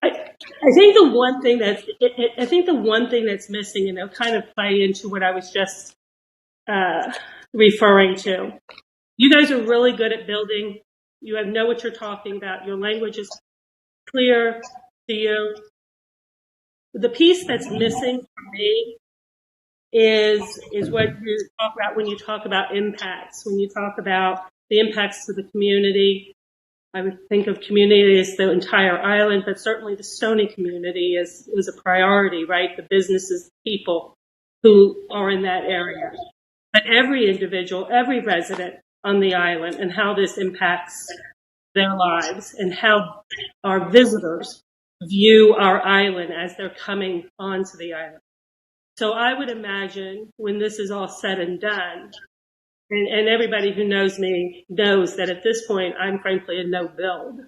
I think the one thing that's missing, and it'll kind of play into what I was just referring to. You guys are really good at building. You know what you're talking about. Your language is clear to you. The piece that's missing for me is what you talk about when you talk about impacts. When you talk about the impacts to the community, I would think of community as the entire island, but certainly the Stony community is a priority, right? The businesses, people who are in that area. But every individual, every resident on the island, and how this impacts their lives, and how our visitors view our island as they're coming onto the island. So I would imagine when this is all said and done, and everybody who knows me knows that at this point, I'm frankly a no build.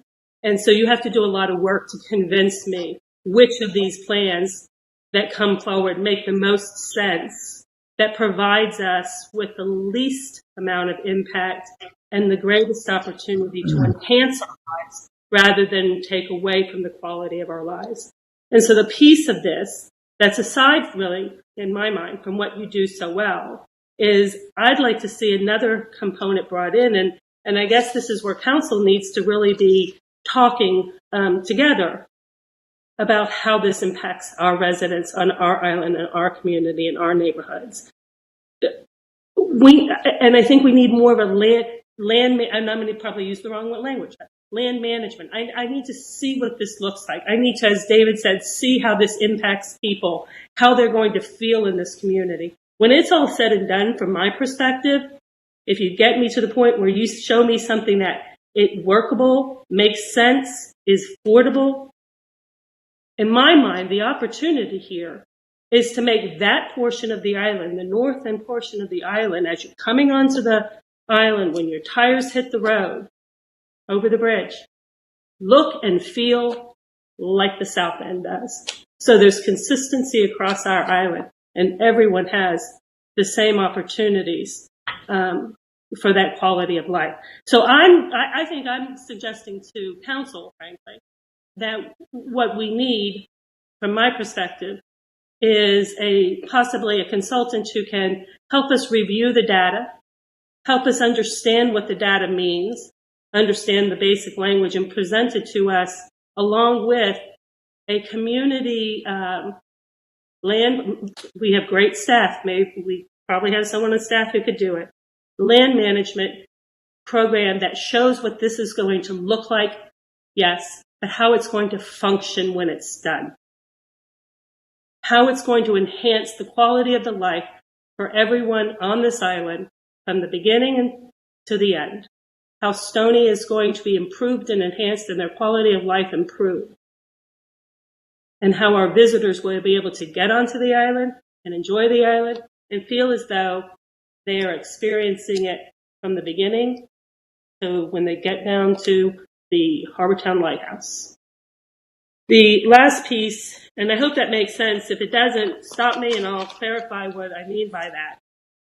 And so you have to do a lot of work to convince me which of these plans that come forward make the most sense, that provides us with the least amount of impact and the greatest opportunity to enhance our lives rather than take away from the quality of our lives. And so the piece of this that's aside, really, in my mind, from what you do so well, is I'd like to see another component brought in, and I guess this is where council needs to really be talking together about how this impacts our residents on our island and our community and our neighborhoods. And I think we need more of a land, and I'm going to probably use the wrong language, land management. I need to see what this looks like. I need to, as David said, see how this impacts people, how they're going to feel in this community. When it's all said and done, from my perspective, if you get me to the point where you show me something that it's workable, makes sense, is affordable, in my mind, the opportunity here is to make that portion of the island, the north end portion of the island, as you're coming onto the island, when your tires hit the road, over the bridge, look and feel like the south end does. So there's consistency across our island, and everyone has the same opportunities for that quality of life. So I think I'm suggesting to council, frankly, that what we need, from my perspective, is possibly a consultant who can help us review the data, help us understand what the data means, understand the basic language, and present it to us along with a community land. We have great staff. Maybe we probably have someone on staff who could do it. Land management program that shows what this is going to look like. Yes, but how it's going to function when it's done. How it's going to enhance the quality of the life for everyone on this island from the beginning to the end. How Stony is going to be improved and enhanced and their quality of life improved. And how our visitors will be able to get onto the island and enjoy the island and feel as though they are experiencing it from the beginning to when they get down to the Harbortown Lighthouse. The last piece, and I hope that makes sense. If it doesn't, stop me and I'll clarify what I mean by that.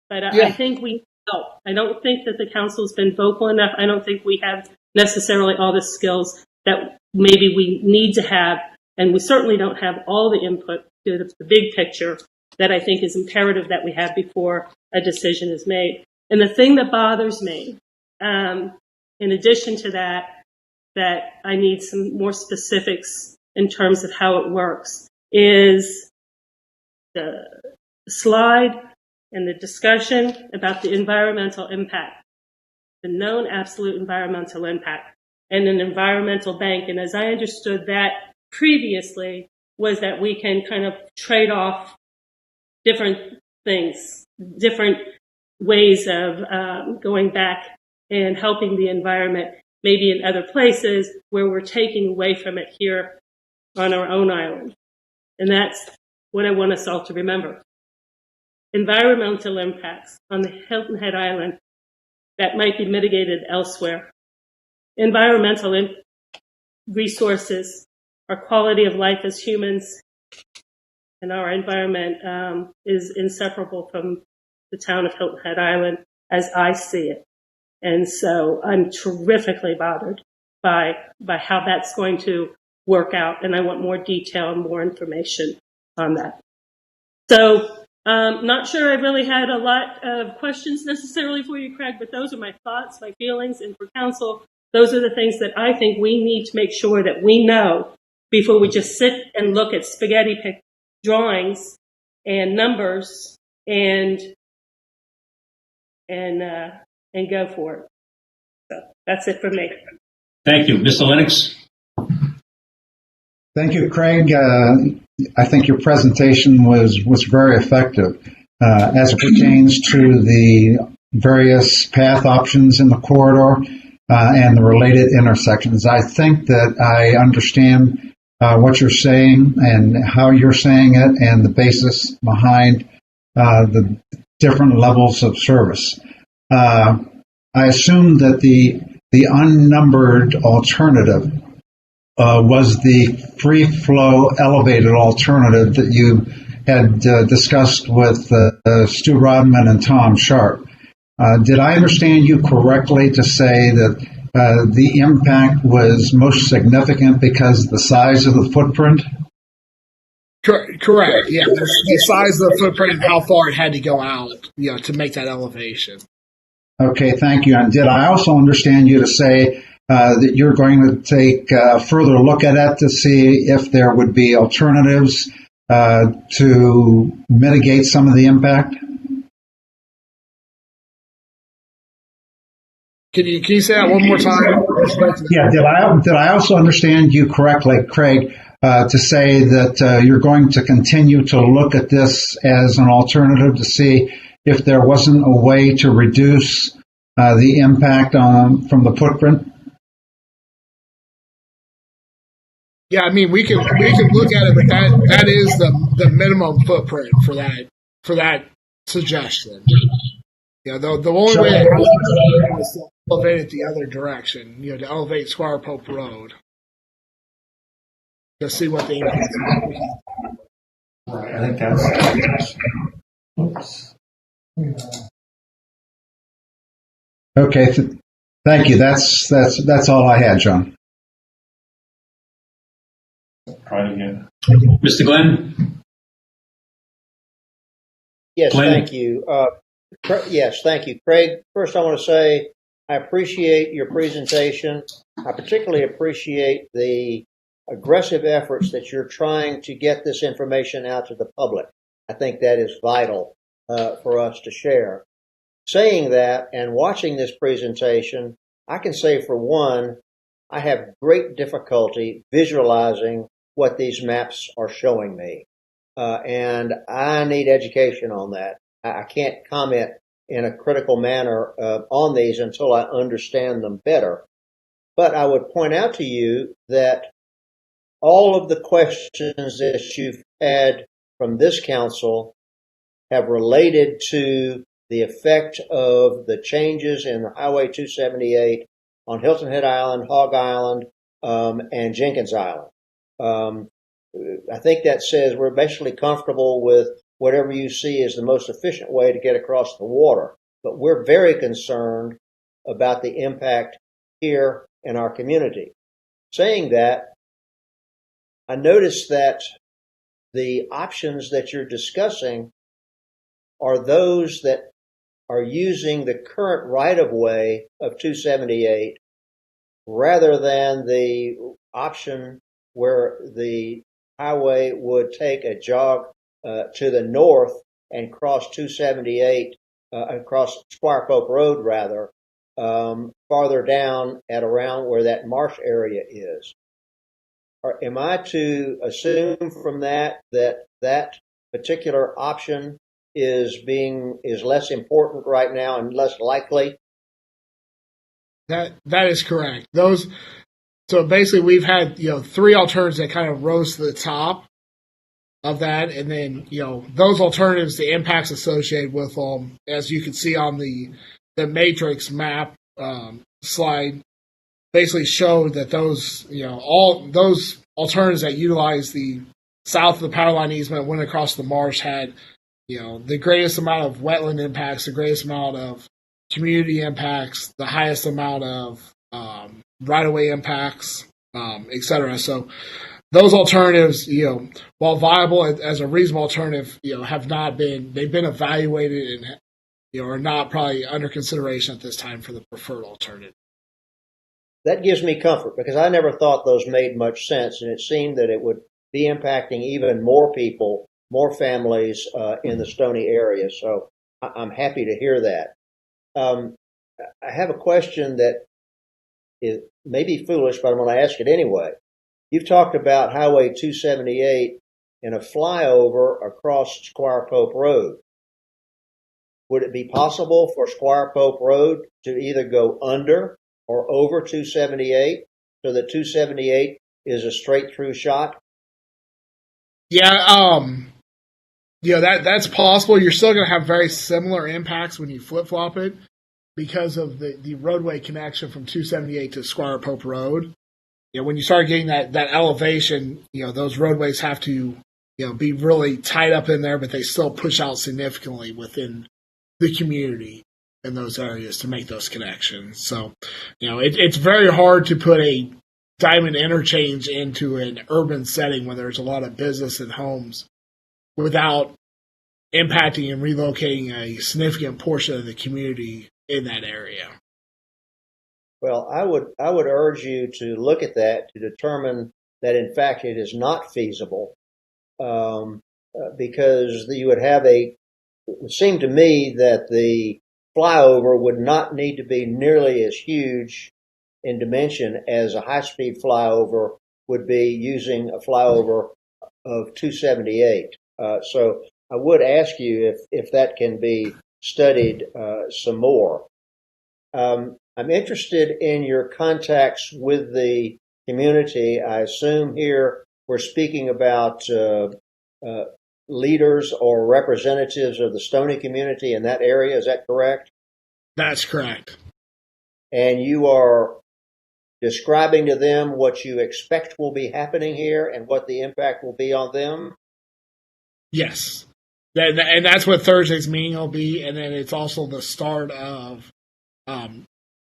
But I think we help. I don't think that the council's been vocal enough. I don't think we have necessarily all the skills that maybe we need to have, and we certainly don't have all the input to the big picture that I think is imperative that we have before a decision is made. And the thing that bothers me, in addition to that I need some more specifics in terms of how it works, is the slide and the discussion about the environmental impact, the known absolute environmental impact, and an environmental bank. And as I understood that previously, was that we can kind of trade off different things, different ways of going back and helping the environment, maybe in other places where we're taking away from it here on our own island. And that's what I want us all to remember. Environmental impacts on the Hilton Head Island that might be mitigated elsewhere. Environmental resources, our quality of life as humans, and our environment is inseparable from the town of Hilton Head Island as I see it. And so I'm terrifically bothered by how that's going to work out, and I want more detail and more information on that. So not sure I really had a lot of questions necessarily for you, Craig, but those are my thoughts, my feelings, and for council, those are the things that I think we need to make sure that we know before we just sit and look at spaghetti drawings and numbers and go for it. So that's it for me. Thank you. Mr. Lennox? Thank you, Craig. I think your presentation was very effective as it pertains to the various path options in the corridor and the related intersections. I think that I understand what you're saying and how you're saying it and the basis behind the different levels of service. I assume that the unnumbered alternative was the free flow elevated alternative that you had discussed with Stu Rodman and Tom Sharp. Did I understand you correctly to say that the impact was most significant because of the size of the footprint? Correct. Yeah, the size of the footprint and how far it had to go out, to make that elevation. Okay, thank you. And did I also understand you to say that you're going to take a further look at it to see if there would be alternatives to mitigate some of the impact? Can you say that one more time? Yeah, did I also understand you correctly, Craig, to say that you're going to continue to look at this as an alternative to see if there wasn't a way to reduce the impact from the footprint? Yeah, I mean we can look at it, but that is the minimum footprint for that suggestion. The only way is to elevate it the other direction. To elevate Squire Pope Road to see what the impact is. Right, I think that's. Oops. Okay, thank you. That's all I had, John. Try it again. Mr. Glenn? Yes, Glenn? thank you. Yes, thank you, Craig. First, I want to say I appreciate your presentation. I particularly appreciate the aggressive efforts that you're trying to get this information out to the public. I think that is vital for us to share. Saying that and watching this presentation, I can say for one I have great difficulty visualizing what these maps are showing me. And I need education on that. I can't comment in a critical manner on these until I understand them better. But I would point out to you that all of the questions that you've had from this council have related to the effect of the changes in Highway 278 on Hilton Head Island, Hog Island, and Jenkins Island. I think that says we're basically comfortable with whatever you see as the most efficient way to get across the water. But we're very concerned about the impact here in our community. Saying that, I noticed that the options that you're discussing are those that are using the current right-of-way of 278 rather than the option where the highway would take a jog to the north and cross 278, across Squire Pope Road rather, farther down at around where that marsh area is. Am I to assume from that that particular option is less important right now and less likely? That is correct. So basically we've had, three alternatives that kind of rose to the top of that, and then, those alternatives, the impacts associated with them, as you can see on the matrix map slide, basically showed that those, all those alternatives that utilize the south of the power line easement went across the marsh had, the greatest amount of wetland impacts, the greatest amount of community impacts, the highest amount of right-of-way impacts, et cetera. So those alternatives, while viable as a reasonable alternative, they've been evaluated and, are not probably under consideration at this time for the preferred alternative. That gives me comfort because I never thought those made much sense, and it seemed that it would be impacting even more people, more families in the Stony area. So I'm happy to hear that. I have a question that is maybe foolish, but I'm going to ask it anyway. You've talked about Highway 278 and a flyover across Squire Pope Road. Would it be possible for Squire Pope Road to either go under or over 278 so that 278 is a straight through shot? Yeah, that's possible. You're still going to have very similar impacts when you flip flop it because of the roadway connection from 278 to Squire Pope Road. When you start getting that elevation, those roadways have to, be really tight up in there, but they still push out significantly within the community in those areas to make those connections. So, it's very hard to put a diamond interchange into an urban setting when there's a lot of business and homes without impacting and relocating a significant portion of the community in that area. Well, I would urge you to look at that to determine that in fact it is not feasible, because you would have it would seem to me that the flyover would not need to be nearly as huge in dimension as a high-speed flyover would be using a flyover of 278. So I would ask you if that can be studied some more. I'm interested in your contacts with the community. I assume here we're speaking about leaders or representatives of the Stony community in that area. Is that correct? That's correct. And you are describing to them what you expect will be happening here and what the impact will be on them? Yes. And that's what Thursday's meeting will be. And then it's also the start of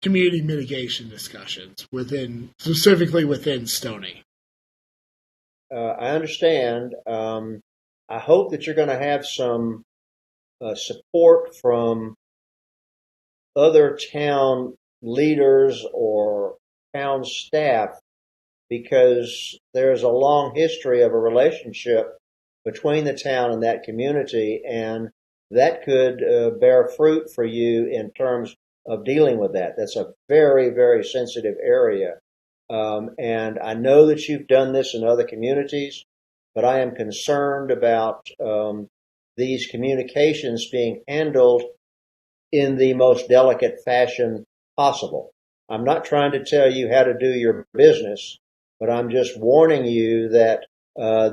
community mitigation discussions specifically within Stony. I understand. I hope that you're going to have some support from other town leaders or town staff, because there's a long history of a relationship between the town and that community, and that could bear fruit for you in terms of dealing with that. That's a very, very sensitive area. And I know that you've done this in other communities, but I am concerned about these communications being handled in the most delicate fashion possible. I'm not trying to tell you how to do your business, but I'm just warning you that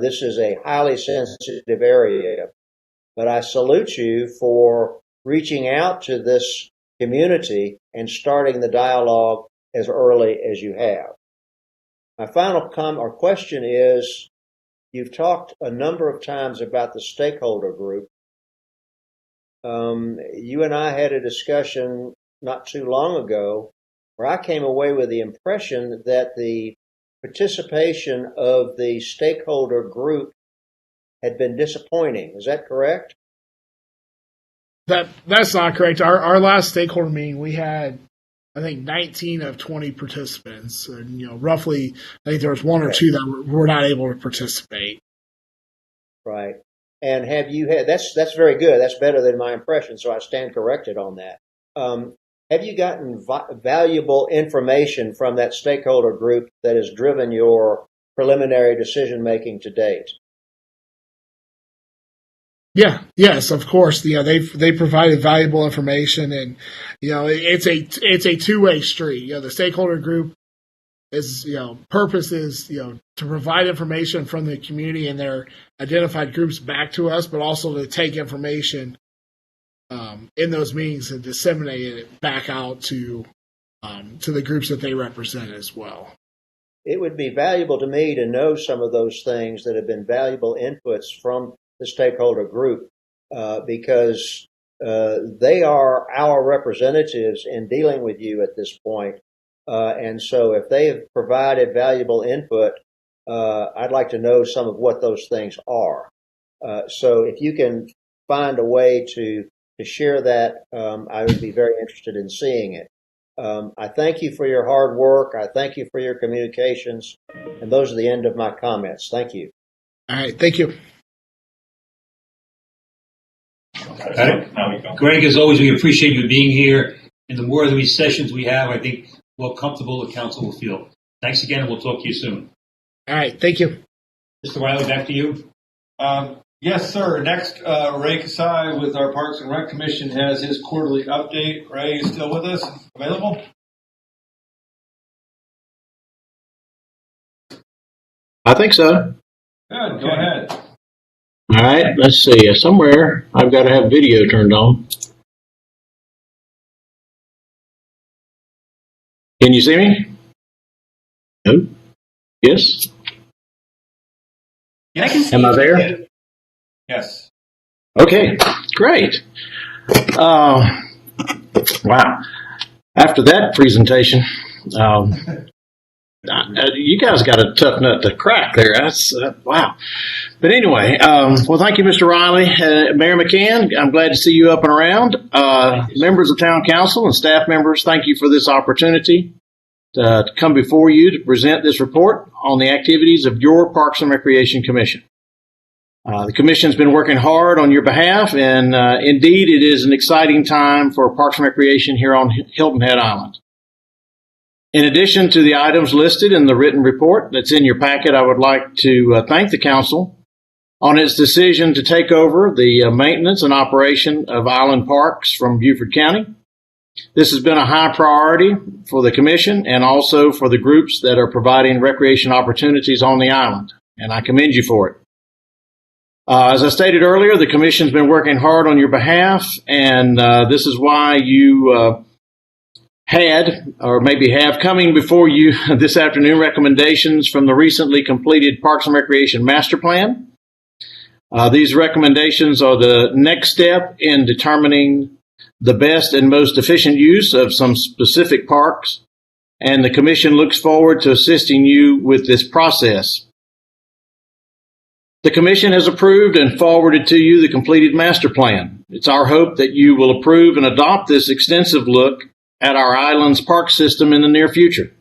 this is a highly sensitive area. But I salute you for reaching out to this community and starting the dialogue as early as you have. My final question is, you've talked a number of times about the stakeholder group. You and I had a discussion not too long ago where I came away with the impression that the participation of the stakeholder group had been disappointing. Is that correct? That's not correct. Our last stakeholder meeting, we had, I think, 19 of 20 participants, and roughly, I think there was one or two that were not able to participate. Right. And have you had? That's very good. That's better than my impression. So I stand corrected on that. Have you gotten valuable information from that stakeholder group that has driven your preliminary decision making to date? Yeah, yes, of course. They provided valuable information, and it's a two-way street. The stakeholder group is purpose is to provide information from the community and their identified groups back to us, but also to take information in those meetings and disseminate it back out to the groups that they represent as well. It would be valuable to me to know some of those things that have been valuable inputs from the stakeholder group, because they are our representatives in dealing with you at this point. And so if they have provided valuable input, I'd like to know some of what those things are. So if you can find a way to share that, I would be very interested in seeing it. I thank you for your hard work. I thank you for your communications. And those are the end of my comments. Thank you. All right. Thank you. Okay. Greg, as always, we appreciate you being here. And the more of these sessions we have, I think the more comfortable the council will feel. Thanks again, and we'll talk to you soon. All right. Thank you. Mr. Riley, back to you. Yes, sir. Next, Ray Kasai with our Parks and Rec Commission has his quarterly update. Ray is still with us? Available? I think so. Good. Go ahead. All right. Let's see. Somewhere I've got to have video turned on. Can you see me? No? Yes? Yes. Am I there? Yes. Okay. Great. Wow. After that presentation, you guys got a tough nut to crack there. That's wow. But anyway, well, thank you, Mr. Riley. Mayor McCann, I'm glad to see you up and around. Members of Town Council and staff members, thank you for this opportunity to come before you to present this report on the activities of your Parks and Recreation Commission. The Commission's been working hard on your behalf, and indeed it is an exciting time for Parks and Recreation here on Hilton Head Island. In addition to the items listed in the written report that's in your packet, I would like to thank the Council on its decision to take over the maintenance and operation of island parks from Beaufort County. This has been a high priority for the Commission and also for the groups that are providing recreation opportunities on the island, and I commend you for it. As I stated earlier, the Commission's been working hard on your behalf, and this is why you had, or maybe have, coming before you this afternoon, recommendations from the recently completed Parks and Recreation Master Plan. These recommendations are the next step in determining the best and most efficient use of some specific parks, and the Commission looks forward to assisting you with this process. The Commission has approved and forwarded to you the completed master plan. It's our hope that you will approve and adopt this extensive look at our island's park system in the near future.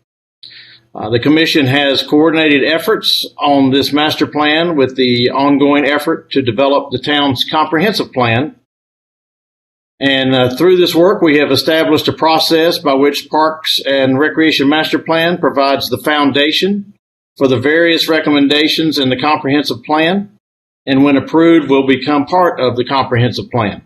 The Commission has coordinated efforts on this master plan with the ongoing effort to develop the town's comprehensive plan. And through this work, we have established a process by which Parks and Recreation Master Plan provides the foundation for the various recommendations in the comprehensive plan, and when approved, will become part of the comprehensive plan.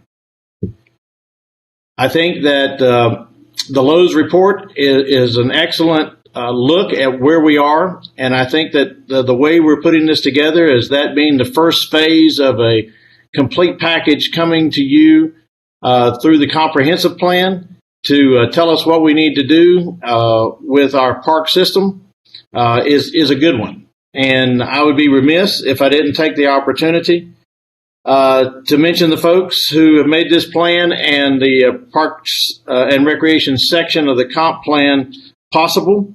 I think that the Lowe's report is an excellent look at where we are, and I think that the way we're putting this together is that being the first phase of a complete package coming to you through the comprehensive plan to tell us what we need to do with our park system is a good one. And I would be remiss if I didn't take the opportunity to mention the folks who have made this plan and the Parks and Recreation section of the comp plan possible.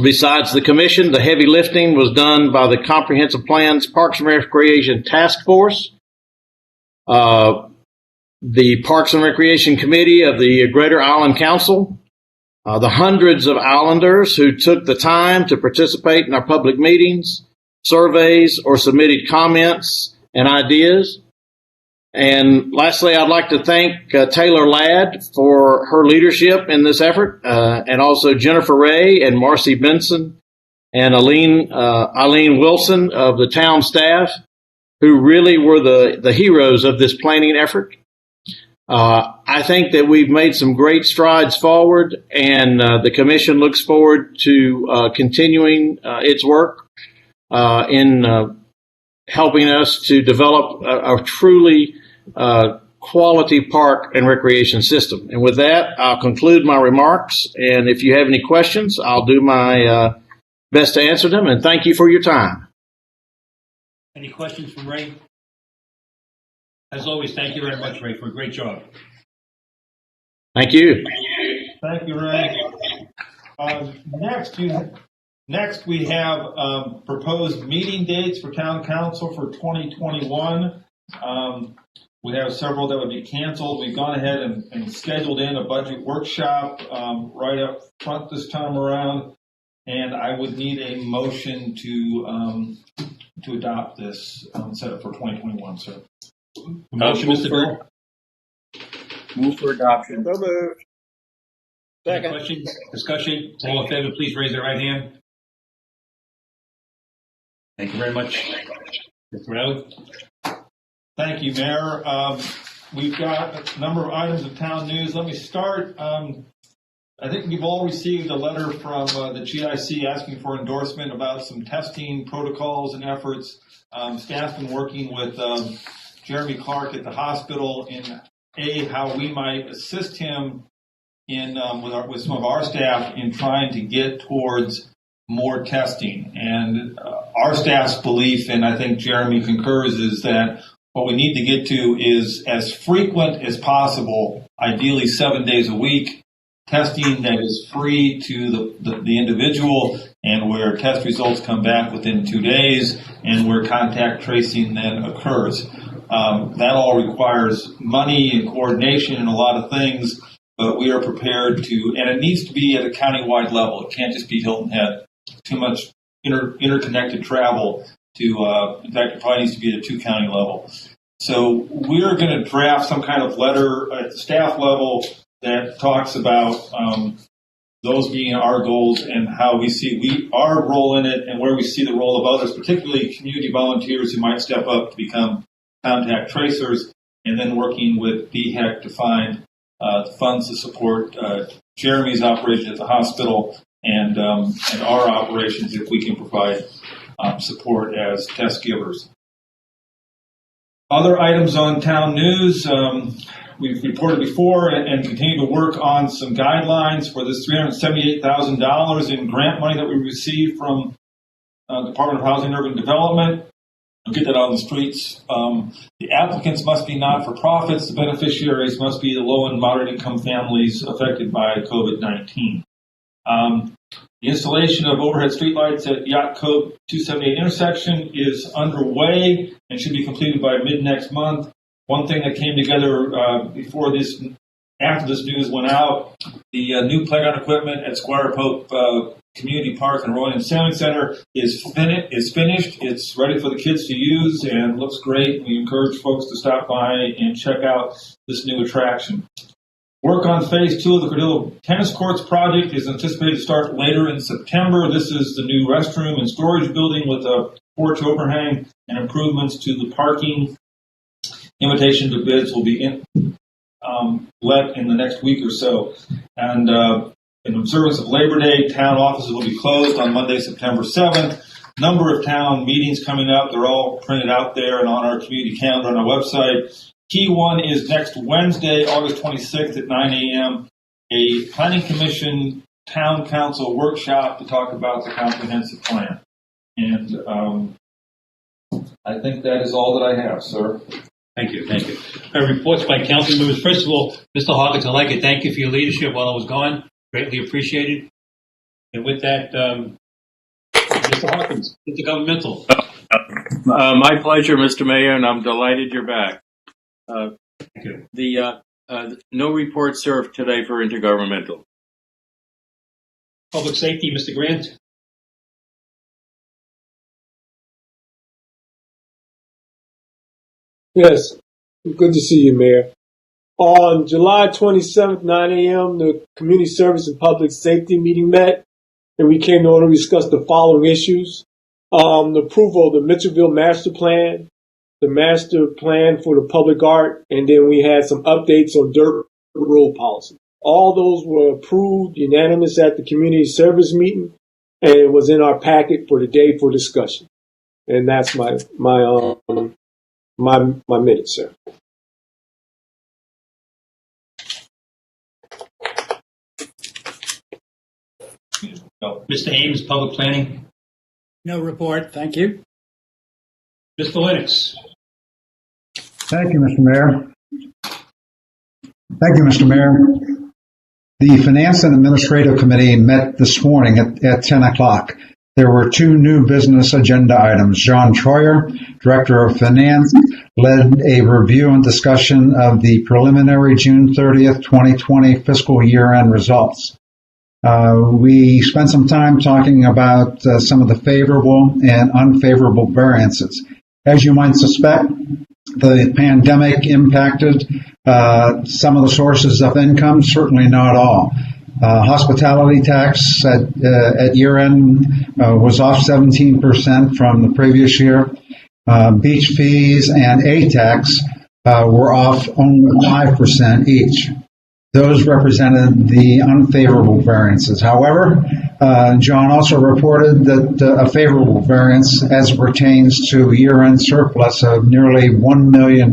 Besides the commission, the heavy lifting was done by the Comprehensive Plan's Parks and Recreation Task Force, the Parks and Recreation Committee of the Greater Island Council, the hundreds of islanders who took the time to participate in our public meetings, surveys, or submitted comments and ideas. And lastly, I'd like to thank Taylor Ladd for her leadership in this effort, and also Jennifer Ray and Marcy Benson and Eileen Wilson of the town staff, who really were the heroes of this planning effort. I think that we've made some great strides forward, and the commission looks forward to continuing its work in helping us to develop a truly quality park and recreation system. And with that, I'll conclude my remarks. And if you have any questions, I'll do my best to answer them. And thank you for your time. Any questions from Ray? As always, thank you very much, Ray, for a great job. Thank you. Thank you, Ray. Next, we have proposed meeting dates for Town Council for 2021. We have several that would be canceled. We've gone ahead and scheduled in a budget workshop right up front this time around, and I would need a motion to adopt this setup for 2021, sir. Motion, Mr. Bill. Move for adoption. So moved. Any Second. questions, discussion? All in favor, please raise your right hand. Thank you very much. Mr. Riley? Thank you, Mayor. We've got a number of items of town news. Let me start. I think we've all received a letter from the GIC asking for endorsement about some testing protocols and efforts. Staff's been working with Jeremy Clark at the hospital in how we might assist him in with some of our staff in trying to get towards more testing. And our staff's belief, and I think Jeremy concurs, is that what we need to get to is as frequent as possible, ideally 7 days a week, testing that is free to the individual, and where test results come back within 2 days, and where contact tracing then occurs. That all requires money and coordination and a lot of things, but we are prepared to, and it needs to be at a countywide level. It can't just be Hilton Head. Too much interconnected travel to, in fact, it probably needs to be at a 2-county level. So we're going to draft some kind of letter at the staff level that talks about those being our goals and how we see our role in it and where we see the role of others, particularly community volunteers who might step up to become contact tracers, and then working with DHEC to find the funds to support Jeremy's operation at the hospital and our operations if we can provide support as test givers. Other items on town news, we've reported before and continue to work on some guidelines for this $378,000 in grant money that we received from Department of Housing and Urban Development. We'll get that on the streets. The applicants must be not-for-profits. The beneficiaries must be the low and moderate income families affected by COVID-19. The installation of overhead streetlights at Yacht Cove 278 intersection is underway and should be completed by mid-next month. One thing that came together after this news went out, the new playground equipment at Squire Pope community park and Royal Sailing Center is finished. It's ready for the kids to use and looks great. We encourage folks to stop by and check out this new attraction. Work on phase 2 of the Cordillo Tennis Courts project is anticipated to start later in September. This is the new restroom and storage building with a porch overhang and improvements to the parking. Invitation to bids will be let in the next week or so. And in observance of Labor Day, town offices will be closed on Monday, September 7th. Number of town meetings coming up. They're all printed out there and on our community calendar on our website. Key one is next Wednesday, August 26th at 9 a.m., a Planning Commission Town Council workshop to talk about the comprehensive plan. And I think that is all that I have, sir. Thank you. Thank you. Reports by council members. First of all, Mr. Hawkins, I'd like to thank you for your leadership while I was gone. Greatly appreciated. And with that, Mr. Hawkins, intergovernmental. My pleasure, Mr. Mayor, and I'm delighted you're back. Thank you. No report served today for intergovernmental. Public safety, Mr. Grant. Yes, good to see you, Mayor. On July 27th, 9 a.m., the Community Service and Public Safety meeting met, and we came to order to discuss the following issues. The approval of the Mitchellville Master Plan, the Master Plan for the Public Art, and then we had some updates on dirt road policy. All those were approved unanimous at the Community Service meeting, and it was in our packet for today for discussion. And that's my minute, sir. Mr. Ames, public planning. No report. Thank you. Mr. Lennox. Thank you, Mr. Mayor. Thank you, Mr. Mayor. The Finance and Administrative Committee met this morning at 10 o'clock. There were 2 new business agenda items. John Troyer, Director of Finance, led a review and discussion of the preliminary June 30th, 2020 fiscal year-end results. We spent some time talking about some of the favorable and unfavorable variances. As you might suspect, the pandemic impacted some of the sources of income, certainly not all. Hospitality tax at year-end was off 17% from the previous year. Beach fees and A-tax were off only 5% each. Those represented the unfavorable variances. However, John also reported that a favorable variance as it pertains to year-end surplus of nearly $1 million.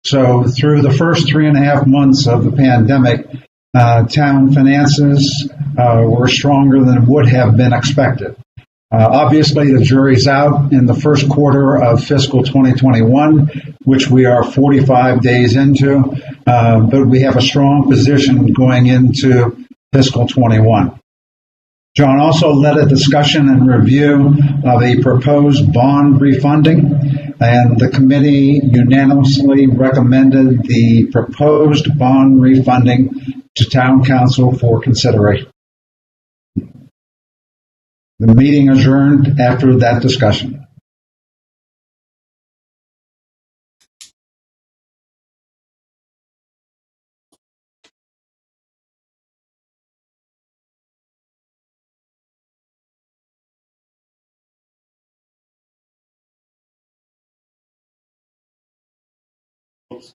So through the first 3.5 months of the pandemic, town finances were stronger than would have been expected. Obviously, the jury's out in the first quarter of fiscal 2021, which we are 45 days into, but we have a strong position going into fiscal 21. John also led a discussion and review of a proposed bond refunding, and the committee unanimously recommended the proposed bond refunding to town council for consideration. The meeting adjourned after that discussion.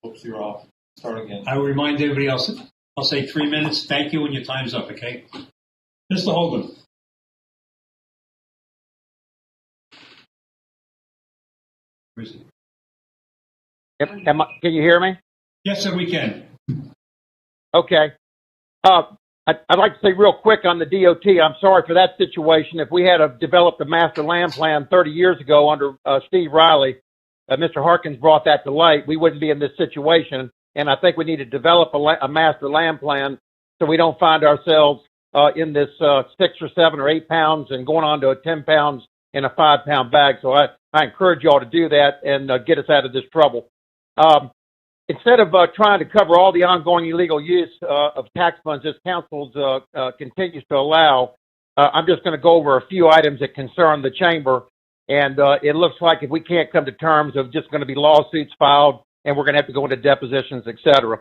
Oops, you're off. Start again. I will remind everybody else, I'll say 3 minutes. Thank you, and your time's up, okay? Mr. Hogan. Where is it? Yep. Can you hear me? Yes, sir, we can. Okay. I'd like to say real quick on the DOT, I'm sorry for that situation. If we had developed a master land plan 30 years ago under Steve Riley, Mr. Harkins brought that to light, we wouldn't be in this situation. And I think we need to develop a master land plan so we don't find ourselves in this 6 or 7 or 8 pounds and going on to a 10 pounds in a 5-pound bag. So I encourage you all to do that and get us out of this trouble. Instead of trying to cover all the ongoing illegal use of tax funds this council continues to allow, I'm just going to go over a few items that concern the chamber. And it looks like if we can't come to terms of just going to be lawsuits filed and we're going to have to go into depositions, et cetera.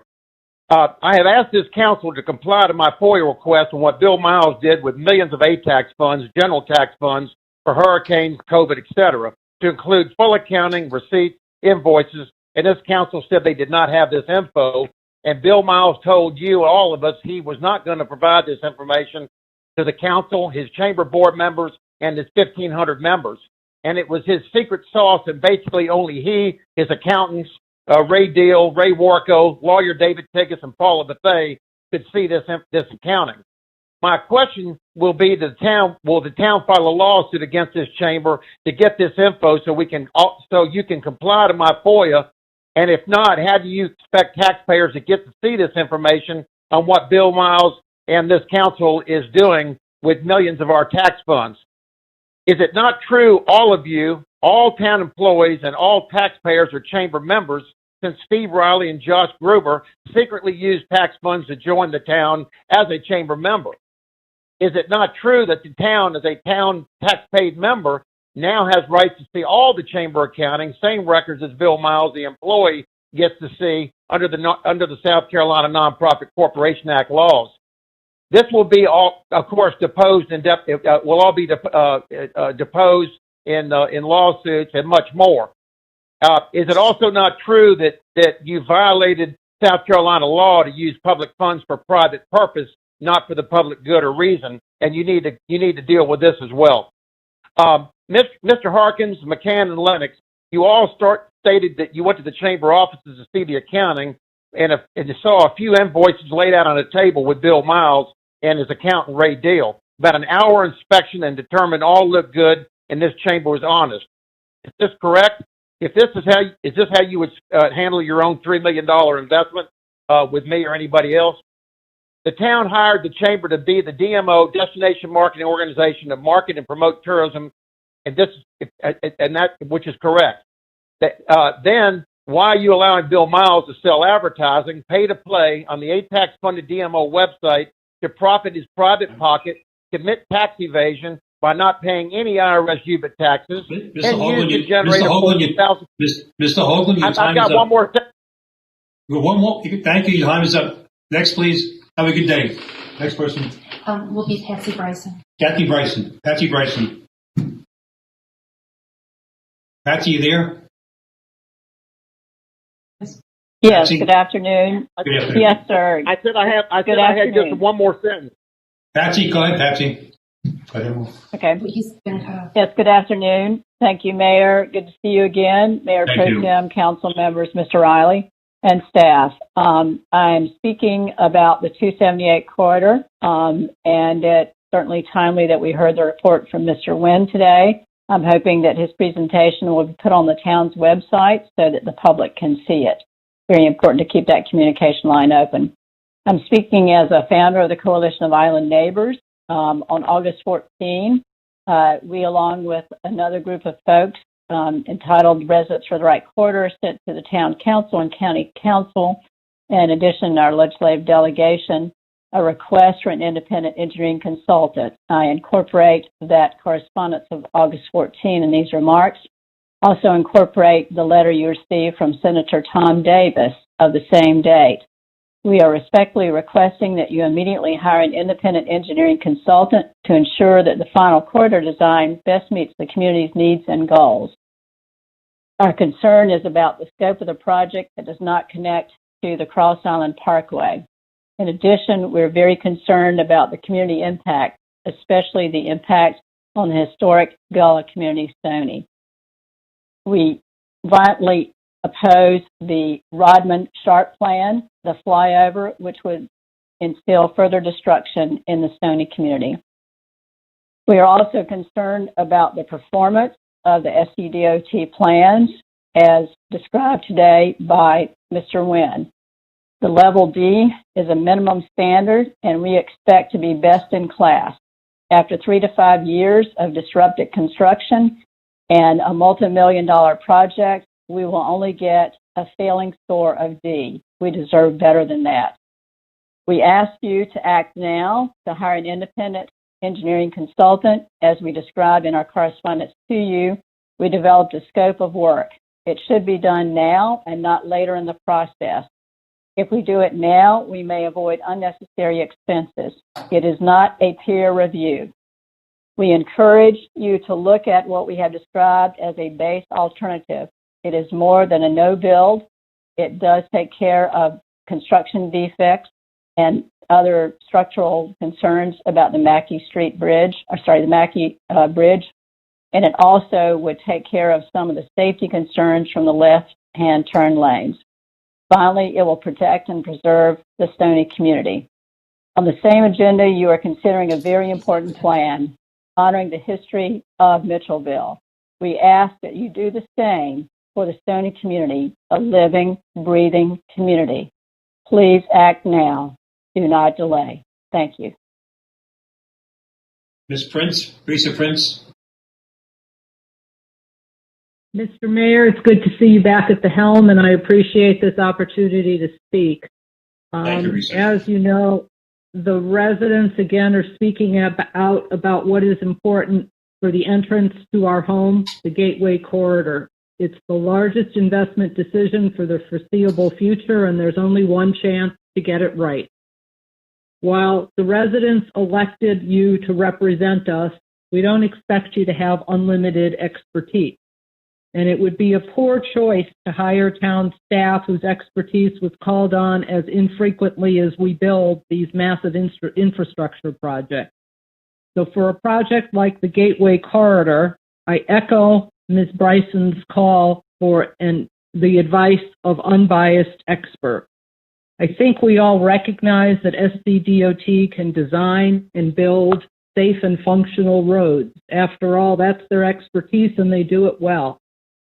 I have asked this council to comply to my FOIA request on what Bill Miles did with millions of ATAX funds, general tax funds for hurricanes, COVID, et cetera, to include full accounting, receipts, invoices. And this council said they did not have this info. And Bill Miles told you, all of us, he was not going to provide this information to the council, his chamber board members, and his 1,500 members. And it was his secret sauce, and basically only he, his accountants, Ray Deal, Ray Warco, lawyer David Tiggis, and Paula Buffet could see this accounting. My question will be to the town, will the town file a lawsuit against this chamber to get this info so you can comply to my FOIA? And if not, how do you expect taxpayers to get to see this information on what Bill Miles and this council is doing with millions of our tax funds? Is it not true, all of you, all town employees and all taxpayers are chamber members, since Steve Riley and Josh Gruber secretly used tax funds to join the town as a chamber member? Is it not true that the town, as a town tax-paid member, now has rights to see all the chamber accounting, same records as Bill Miles, the employee, gets to see under the South Carolina Nonprofit Corporation Act laws? This will be all, of course, deposed will all be deposed in lawsuits and much more. Is it also not true that you violated South Carolina law to use public funds for private purpose, not for the public good or reason? And you need to deal with this as well. Mr. Harkins, McCann, and Lennox, you all stated that you went to the chamber offices to see the accounting, and you saw a few invoices laid out on a table with Bill Miles and his accountant Ray Deal. About an hour inspection and determined all looked good, and this chamber was honest. Is this correct? Is this how you would handle your own $3 million investment with me or anybody else? The town hired the chamber to be the DMO, Destination Marketing Organization, to market and promote tourism, and that which is correct. Then why are you allowing Bill Miles to sell advertising, pay to play on the ATAX-funded DMO website to profit his private pocket, commit tax evasion by not paying any IRS UBIT taxes, Mr. Hoagland, your time I've got is up. one more thing. One more. Thank you. Your time is up. Next, please. Have a good day. Next person. Will be Patsy Bryson. Kathy Bryson. Patsy Bryson. Patsy, you there? Yes, Patsy? good afternoon. Good afternoon. Yes, sir. I said I had just one more sentence. Patsy, go ahead, Patsy. Okay. He's been cut off. Yes, good afternoon. Thank you, Mayor. Good to see you again. Mayor Thank Pro you. Tem, council members, Mr. Riley, and staff. I'm speaking about the 278 corridor, and it's certainly timely that we heard the report from Mr. Nguyen today. I'm hoping that his presentation will be put on the town's website so that the public can see it. Very important to keep that communication line open. I'm speaking as a founder of the Coalition of Island Neighbors. On August 14, we, along with another group of folks entitled Residents for the Right Corridor, sent to the town council and county council, in addition to our legislative delegation, a request for an independent engineering consultant. I incorporate that correspondence of August 14 in these remarks. Also incorporate the letter you received from Senator Tom Davis of the same date. We are respectfully requesting that you immediately hire an independent engineering consultant to ensure that the final corridor design best meets the community's needs and goals. Our concern is about the scope of the project that does not connect to the Cross Island Parkway. In addition, we're very concerned about the community impact, especially the impact on the historic Gullah community, Stoney. We violently oppose the Rodman Sharp plan, the flyover, which would instill further destruction in the Stoney community. We are also concerned about the performance of the SCDOT plans as described today by Mr. Nguyen. The level D is a minimum standard, and we expect to be best in class. After 3 to 5 years of disrupted construction and a multi-million-dollar project, we will only get a failing score of D. We deserve better than that. We ask you to act now to hire an independent engineering consultant. As we described in our correspondence to you, we developed a scope of work. It should be done now and not later in the process. If we do it now, we may avoid unnecessary expenses. It is not a peer review. We encourage you to look at what we have described as a base alternative. It is more than a no build. It does take care of construction defects and other structural concerns about the Mackey Bridge, and it also would take care of some of the safety concerns from the left-hand turn lanes. Finally, it will protect and preserve the Stony community. On the same agenda, you are considering a very important plan, honoring the history of Mitchellville. We ask that you do the same for the Stony community, a living, breathing community. Please act now. Do not delay. Thank you. Ms. Prince, Teresa Prince. Mr. Mayor, it's good to see you back at the helm, and I appreciate this opportunity to speak. Thank you, Teresa. As you know, the residents, again, are speaking about what is important for the entrance to our home, the Gateway Corridor. It's the largest investment decision for the foreseeable future, and there's only one chance to get it right. While the residents elected you to represent us, we don't expect you to have unlimited expertise. And it would be a poor choice to hire town staff whose expertise was called on as infrequently as we build these massive infrastructure projects. So for a project like the Gateway Corridor, I echo Ms. Bryson's call for the advice of unbiased experts. I think we all recognize that SCDOT can design and build safe and functional roads. After all, that's their expertise and they do it well.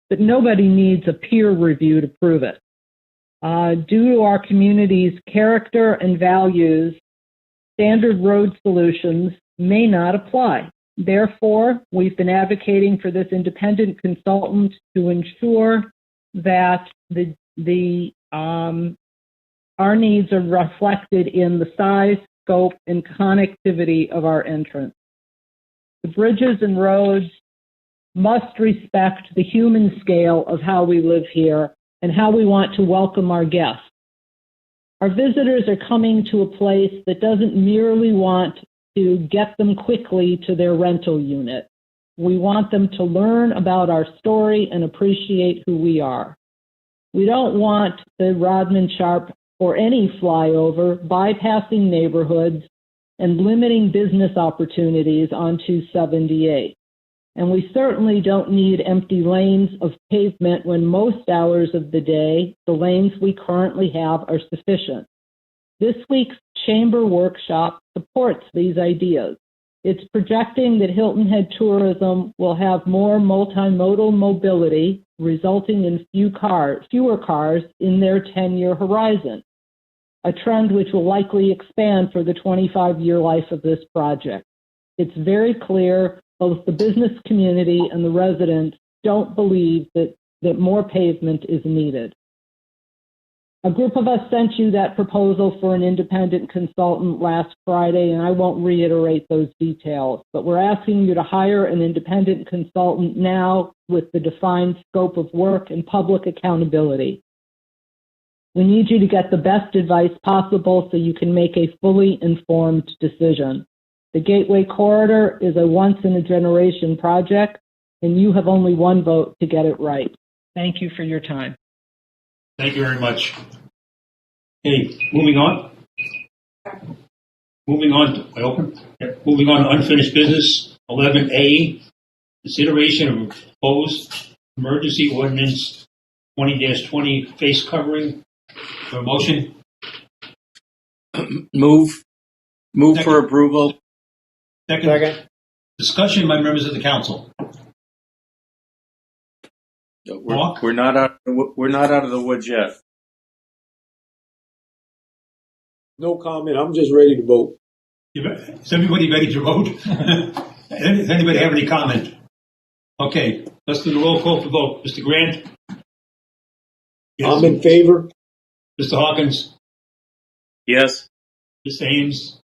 But nobody needs a peer review to prove it. Due to our community's character and values, standard road solutions may not apply. Therefore, we've been advocating for this independent consultant to ensure that our needs are reflected in the size, scope, and connectivity of our entrance. The bridges and roads must respect the human scale of how we live here and how we want to welcome our guests. Our visitors are coming to a place that doesn't merely want to get them quickly to their rental unit. We want them to learn about our story and appreciate who we are. We don't want the Rodman Sharp or any flyover bypassing neighborhoods and limiting business opportunities on 278. And we certainly don't need empty lanes of pavement when most hours of the day, the lanes we currently have are sufficient. This week's chamber workshop supports these ideas. It's projecting that Hilton Head tourism will have more multimodal mobility, resulting in fewer cars in their 10-year horizon, a trend which will likely expand for the 25-year life of this project. It's very clear both the business community and the residents don't believe that more pavement is needed. A group of us sent you that proposal for an independent consultant last Friday, and I won't reiterate those details, but we're asking you to hire an independent consultant now with the defined scope of work and public accountability. We need you to get the best advice possible so you can make a fully informed decision. The Gateway Corridor is a once-in-a-generation project, and you have only one vote to get it right. Thank you for your time. Thank you very much. Okay, moving on. Moving on to unfinished business. 11A, consideration of proposed emergency ordinance 20-20 face covering. For a motion? Move Second. for approval. Second. Discussion by members of the council. We're not out of the woods yet. No comment. I'm just ready to vote. Is everybody ready to vote? Does anybody have any comment? Okay, let's do the roll call for vote. Mr. Grant? Yes. I'm in favor. Mr. Hawkins? Yes. Ms. Ames?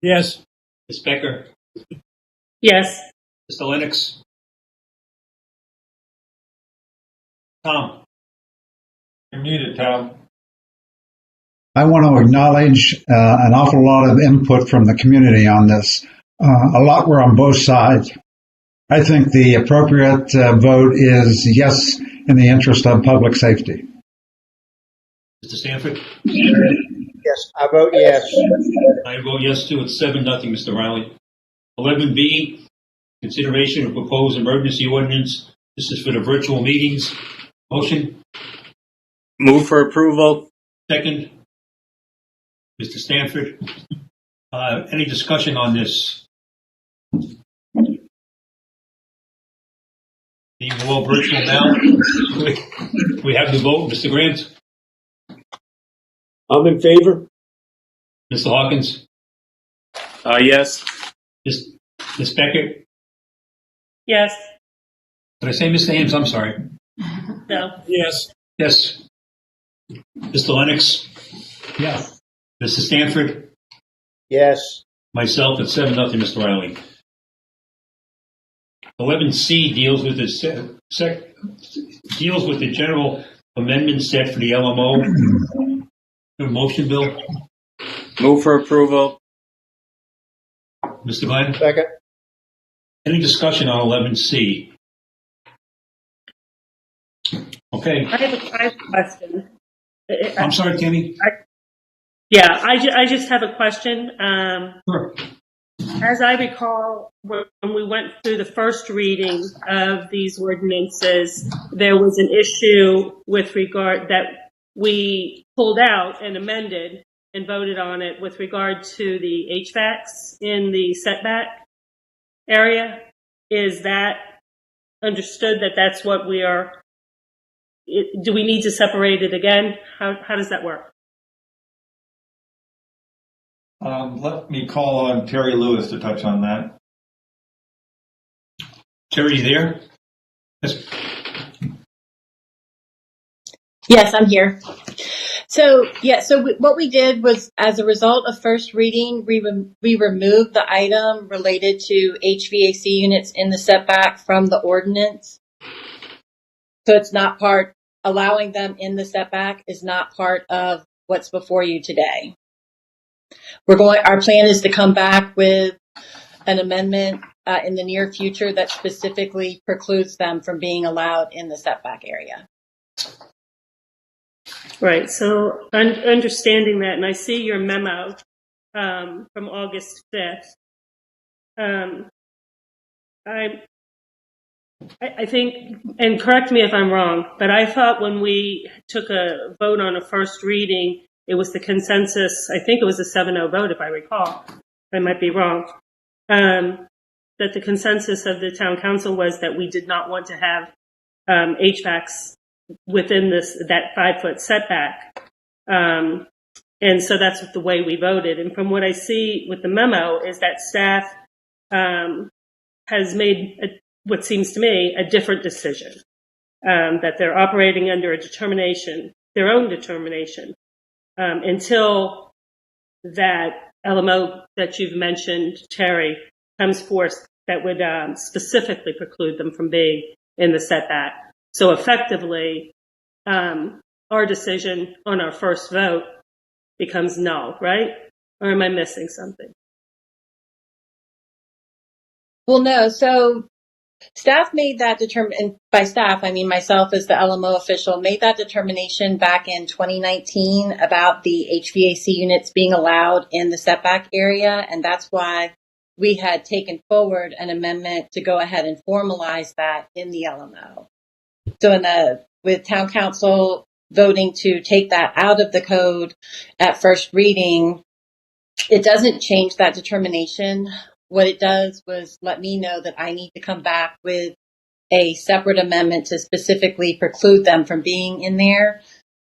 Yes. Ms. Becker? Yes. Mr. Lennox? Tom? You're muted, Tom. I want to acknowledge an awful lot of input from the community on this. A lot were on both sides. I think the appropriate vote is yes in the interest of public safety. Mr. Stanford? Yes, I vote yes. I vote yes too. It's 7-0, Mr. Riley. 11B, consideration of proposed emergency ordinance. This is for the virtual meetings. Motion? Move for approval. Second. Mr. Stanford. Any discussion on this? Being all virtual now, we have the vote. Mr. Grant? I'm in favor. Mr. Hawkins? Yes. Ms. Beckett? Yes. Did I say Mr. Ames? I'm sorry. No. Yes. Yes. Mr. Lennox? Yes. Mr. Stanford? Yes. Myself, it's 7-0, Mr. Riley. 11C deals with the general amendment set for the LMO. Motion, Bill? Move for approval. Mr. Glenn? Second. Any discussion on 11C? Okay. I have a question. I'm sorry, Tammy? I just have a question. Sure. As I recall, when we went through the first reading of these ordinances, there was an issue with regard that we pulled out and amended and voted on it with regard to the HVACs in the setback area. Is that understood that that's what we are? Do we need to separate it again? How does that work? Let me call on Terry Lewis to touch on that. Terry, you there? Yes. Yes, I'm here. So what we did was, as a result of first reading, we removed the item related to HVAC units in the setback from the ordinance. So it's not allowing them in the setback is not part of what's before you today. Our plan is to come back with an amendment in the near future that specifically precludes them from being allowed in the setback area. Right. So understanding that, and I see your memo from August 5th. I think, and correct me if I'm wrong, but I thought when we took a vote on a first reading, it was the consensus. I think it was a 7-0 vote, if I recall. I might be wrong. That the consensus of the town council was that we did not want to have HVACs within that 5-foot setback. And so that's the way we voted. And from what I see with the memo is that staff has made what seems to me a different decision, that they're operating under their own determination, until that LMO that you've mentioned, Terry, comes forth that would specifically preclude them from being in the setback. So effectively, our decision on our first vote becomes null, right? Or am I missing something? Well, no. So staff made that determination, and by staff, I mean myself as the LMO official, made that determination back in 2019 about the HVAC units being allowed in the setback area. And that's why we had taken forward an amendment to go ahead and formalize that in the LMO. So with town council voting to take that out of the code at first reading, it doesn't change that determination. What it does was let me know that I need to come back with a separate amendment to specifically preclude them from being in there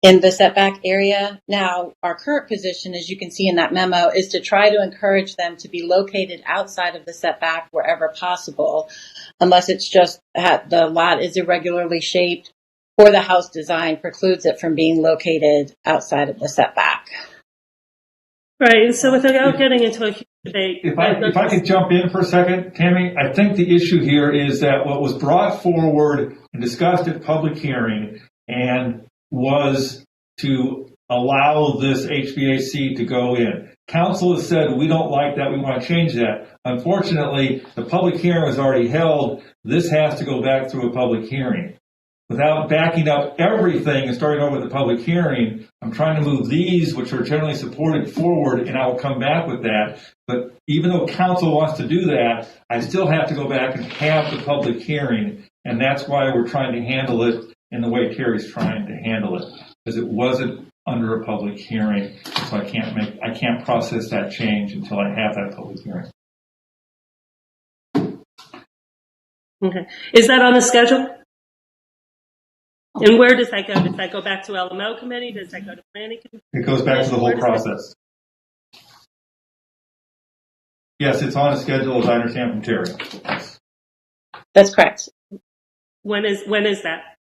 in the setback area. Now, our current position, as you can see in that memo, is to try to encourage them to be located outside of the setback wherever possible, unless it's just the lot is irregularly shaped or the house design precludes it from being located outside of the setback. Right. And so without getting into a If I could jump in for a second, Tammy, I think the issue here is that what was brought forward and discussed at public hearing and was to allow this HVAC to go in. Council has said, we don't like that, we want to change that. Unfortunately, the public hearing was already held. This has to go back through a public hearing. Without backing up everything and starting over the public hearing, I'm trying to move these, which are generally supported, forward, and I will come back with that. But even though council wants to do that, I still have to go back and have the public hearing, and that's why we're trying to handle it in the way Terry's trying to handle it, because it wasn't under a public hearing, so I can't process that change until I have that public hearing. Okay. Is that on the schedule? And where does that go? Does that go back to LMO committee? Does that go to planning committee? It goes back to the whole process. Yes, it's on a schedule, as I understand from Terry. That's correct. When is that?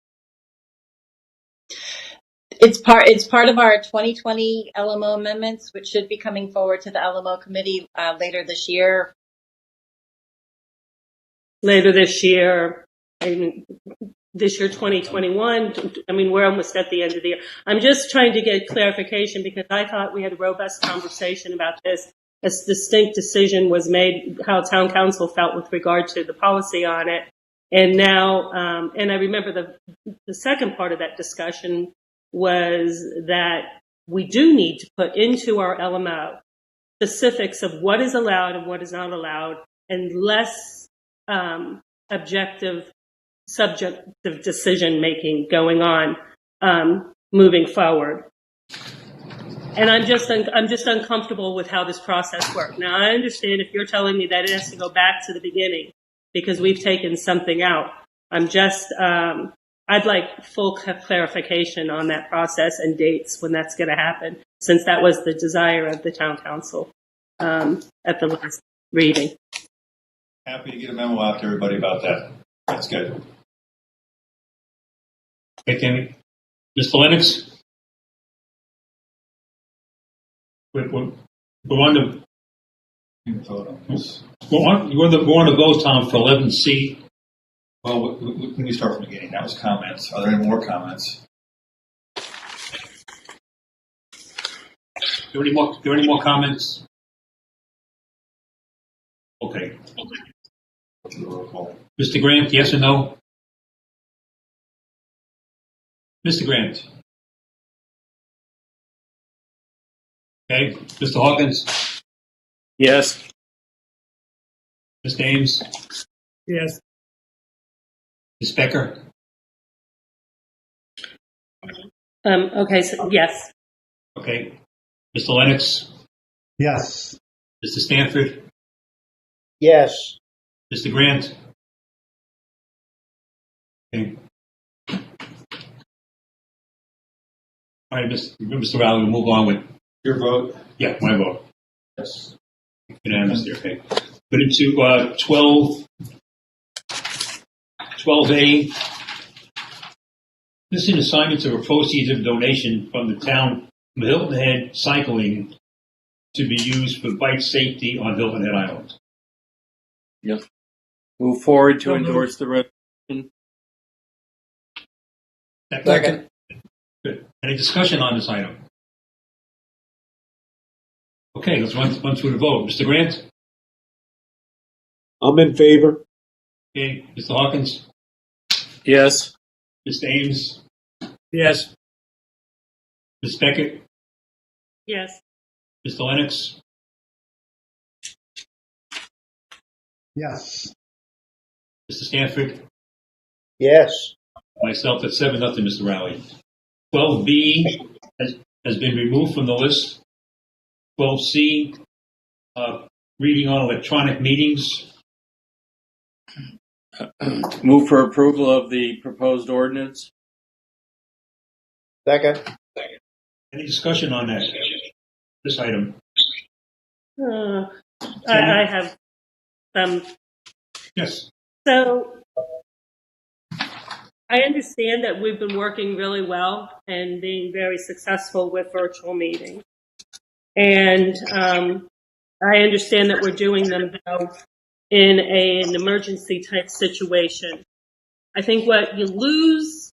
It's part of our 2020 LMO amendments, which should be coming forward to the LMO committee later this year. Later this year. This year, 2021, I mean, we're almost at the end of the year. I'm just trying to get clarification because I thought we had a robust conversation about this. A distinct decision was made how town council felt with regard to the policy on it. And now, and I remember the second part of that discussion was that we do need to put into our LMO specifics of what is allowed and what is not allowed and less objective subjective decision making going on moving forward. And I'm just uncomfortable with how this process works. Now I understand if you're telling me that it has to go back to the beginning because we've taken something out. I'm just I'd like full clarification on that process and dates when that's going to happen, since that was the desire of the town council at the last reading. Happy to get a memo out to everybody about that. That's good. Okay, Tammy. Mr. Lennox? We're on the... We're on the vote, Tom, for 11C. Well, let me start from the beginning. That was comments. Are there any more comments? Are there any more comments? Okay. Mr. Grant, yes or no? Mr. Grant. Okay. Mr. Hawkins? Yes. Mr. Ames? Yes. Ms. Becker? Okay, so yes. Okay. Mr. Lennox? Yes. Mr. Stanford? Yes. Mr. Grant? Okay. All right, Mr. Rowley, we'll move on with your vote. Yeah, my vote. Yes. Unanimous there, okay. Put into 12A. Missing assignments of proceeds of donation from the town from Hilton Head Cycling to be used for bike safety on Hilton Head Island. Yep. Move forward to endorse the resolution. Second. Good. Any discussion on this item? Okay, let's run through the vote. Mr. Grant? I'm in favor. Okay. Mr. Hawkins? Yes. Mr. Ames? Yes. Ms. Beckett? Yes. Mr. Lennox? Yes. Mr. Stanford? Yes. Myself, that's 7-0, Mr. Rowley. 12B has been removed from the list. 12C, reading on electronic meetings. Move for approval of the proposed ordinance. Second. Any discussion on that? This item? I have some. Yes. So I understand that we've been working really well and being very successful with virtual meetings. And I understand that we're doing them, though, in an emergency type situation. I think what you lose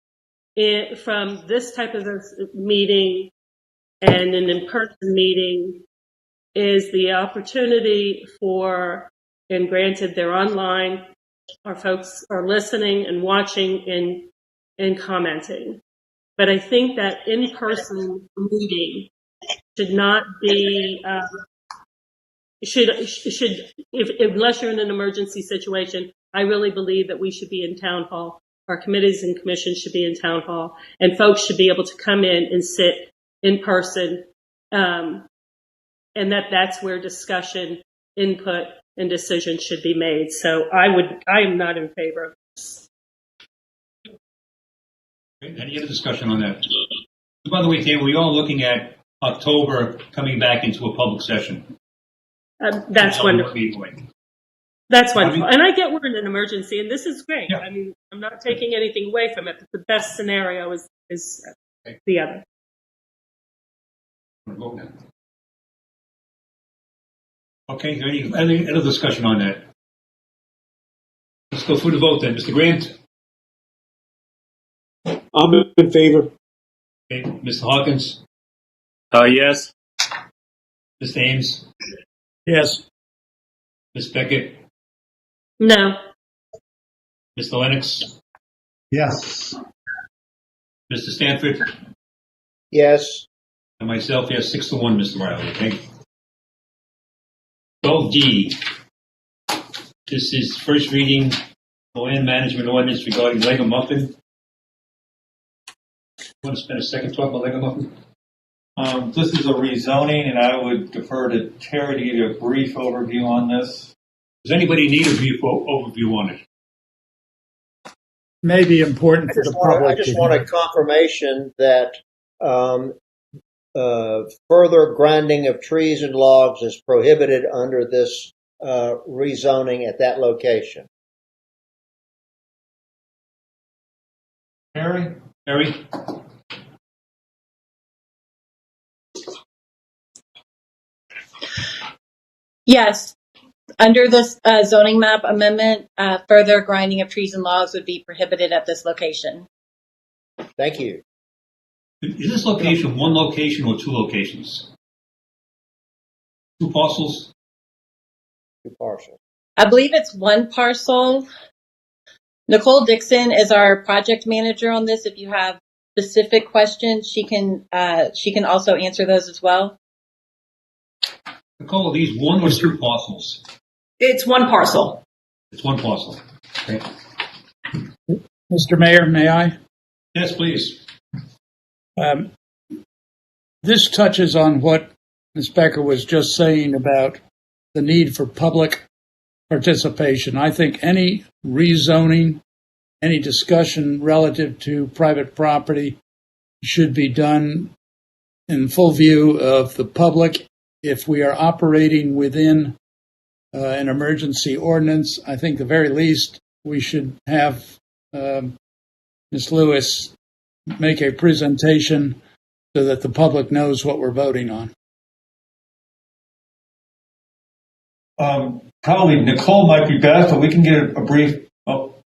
from this type of a meeting and an in-person meeting is the opportunity for, and granted they're online, our folks are listening and watching and commenting. But I think that in-person meeting should not be, unless you're in an emergency situation, I really believe that we should be in town hall. Our committees and commissions should be in town hall, and folks should be able to come in and sit in person, and that's where discussion, input, and decision should be made. So I am not in favor of this. Any other discussion on that? By the way, Dan, we're all looking at October coming back into a public session. That's wonderful. That's wonderful. And I get we're in an emergency, and this is great. Yeah. I mean, I'm not taking anything away from it, but the best scenario is the other. Okay, is there any other discussion on that? Let's go through the vote then. Mr. Grant? I'm in favor. Okay. Mr. Hawkins? Yes. Mr. Ames? Yes. Ms. Beckett? No. Mr. Lennox? Yes. Mr. Stanford? Yes. And myself, yes, 6-1, Mr. Riley, okay? 12D. This is first reading the land management ordinance regarding Lega Muffin. You want to spend a second talking about Lega Muffin? This is a rezoning, and I would defer to Terry to give you a brief overview on this. Does anybody need a brief overview on it? May be important for the public. I just want a confirmation that further grinding of trees and logs is prohibited under this rezoning at that location. Terry? Yes. Under this zoning map amendment, further grinding of trees and logs would be prohibited at this location. Thank you. Is this location one location or two locations? Two parcels? Two parcels. I believe it's one parcel. Nicole Dixon is our project manager on this. If you have specific questions, she can also answer those as well. Nicole, are these one or two parcels? It's one parcel. It's one parcel. Okay. Mr. Mayor, may I? Yes, please. This touches on what Ms. Becker was just saying about the need for public participation. I think any rezoning, any discussion relative to private property should be done in full view of the public. If we are operating within an emergency ordinance, I think the very least we should have Ms. Lewis make a presentation so that the public knows what we're voting on. Probably Nicole might be best, but we can get a brief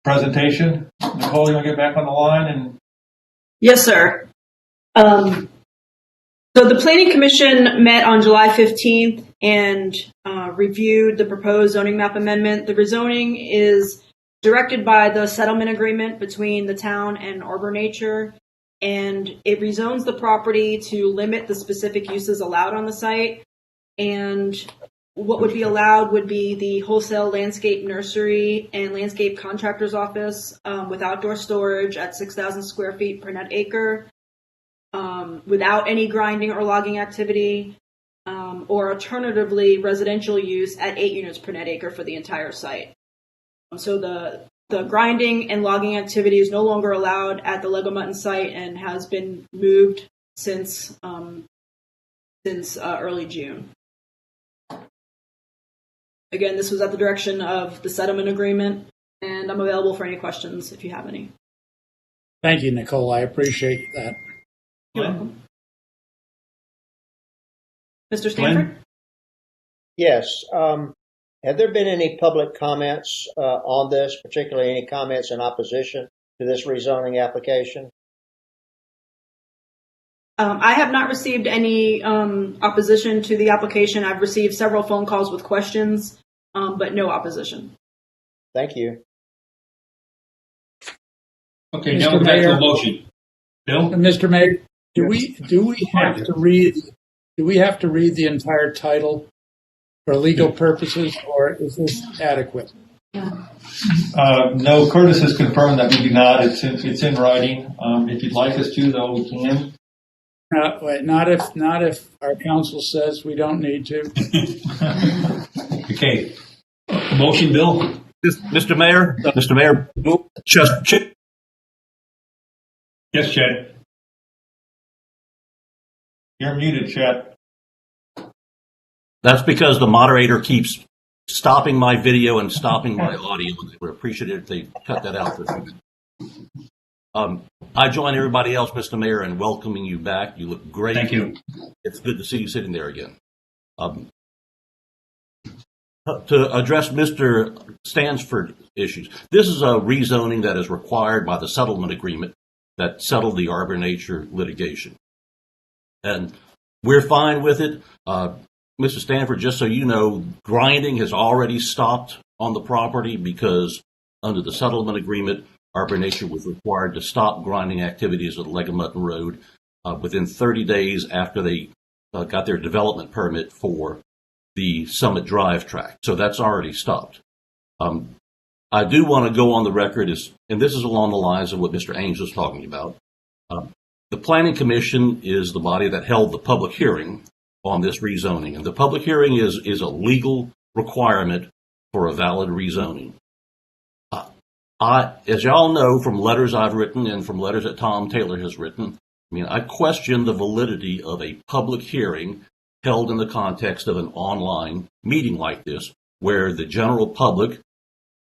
presentation. Nicole, you want to get back on the line? And Yes, sir. So the Planning Commission met on July 15th and reviewed the proposed zoning map amendment. The rezoning is directed by the settlement agreement between the town and Arbor Nature, and it rezones the property to limit the specific uses allowed on the site. And what would be allowed would be the wholesale landscape nursery and landscape contractor's office with outdoor storage at 6,000 square feet per net acre, without any grinding or logging activity, or alternatively residential use at 8 units per net acre for the entire site. So the grinding and logging activity is no longer allowed at the Lega Mutton site and has been moved since early June. Again, this was at the direction of the settlement agreement, and I'm available for any questions if you have any. Thank you, Nicole. I appreciate that. You're welcome. Mr. Stanford? Yes. Have there been any public comments on this, particularly any comments in opposition to this rezoning application? I have not received any opposition to the application. I've received several phone calls with questions, but no opposition. Thank you. Okay, now we're back to a motion. Bill? Mr. Mayor, do we have to read the entire title for legal purposes, or is this adequate? No, Curtis has confirmed that we do not. It's in writing. If you'd like us to, though, we can. Not if our counsel says we don't need to. Okay. Motion, Bill? Mr. Mayor, Yes, Chad. You're muted, Chet. that's because the moderator keeps stopping my video and stopping my audio. We're appreciative if they cut that out. I join everybody else, Mr. Mayor, in welcoming you back. You look great. Thank you. It's good to see you sitting there again. To address Mr. Stansford issues, this is a rezoning that is required by the settlement agreement that settled the Arbor Nature litigation. And we're fine with it. Mr. Stanford, just so you know, grinding has already stopped on the property because under the settlement agreement, Arbor Nature was required to stop grinding activities at Legamutton Road within 30 days after they got their development permit for the Summit Drive tract. So that's already stopped. I do want to go on the record, and this is along the lines of what Mr. Ames was talking about. The Planning Commission is the body that held the public hearing on this rezoning, and the public hearing is a legal requirement for a valid rezoning. As y'all know from letters I've written and from letters that Tom Taylor has written, I question the validity of a public hearing held in the context of an online meeting like this, where the general public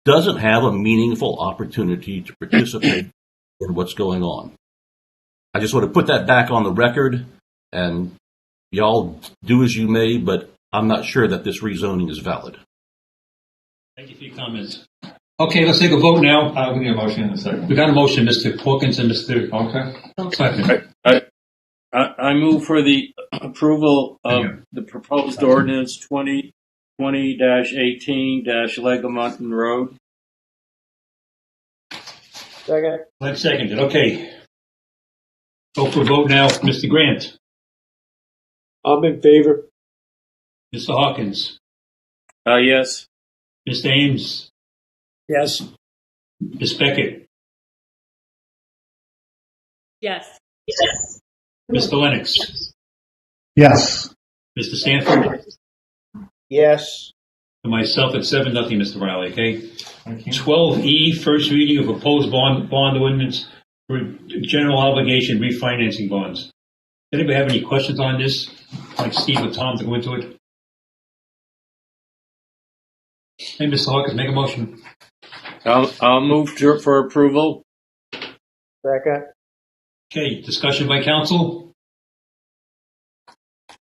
doesn't have a meaningful opportunity to participate in what's going on. I just want to put that back on the record, and y'all do as you may, but I'm not sure that this rezoning is valid. Thank you for your comments. Okay, let's take a vote now. We need a motion in a second. We got a motion, Mr. Hawkins and Mr. Okay. I move for the approval of the proposed ordinance 2020-18-Legamutton Road. Second. Let's second it. Okay. Go for a vote now. Mr. Grant. I'm in favor. Mr. Hawkins. Yes. Mr. Ames. Yes. Ms. Beckett. Yes. Mr. Lennox. Yes. Mr. Stanford. Yes. And myself at 7-0, Mr. Riley. Okay. 12E, first reading of proposed bond ordinance for general obligation refinancing bonds. Does anybody have any questions on this? Like Steve or Tom to go into it? Hey, Mr. Hawkins, make a motion. I'll move for approval. Second. Okay, discussion by council.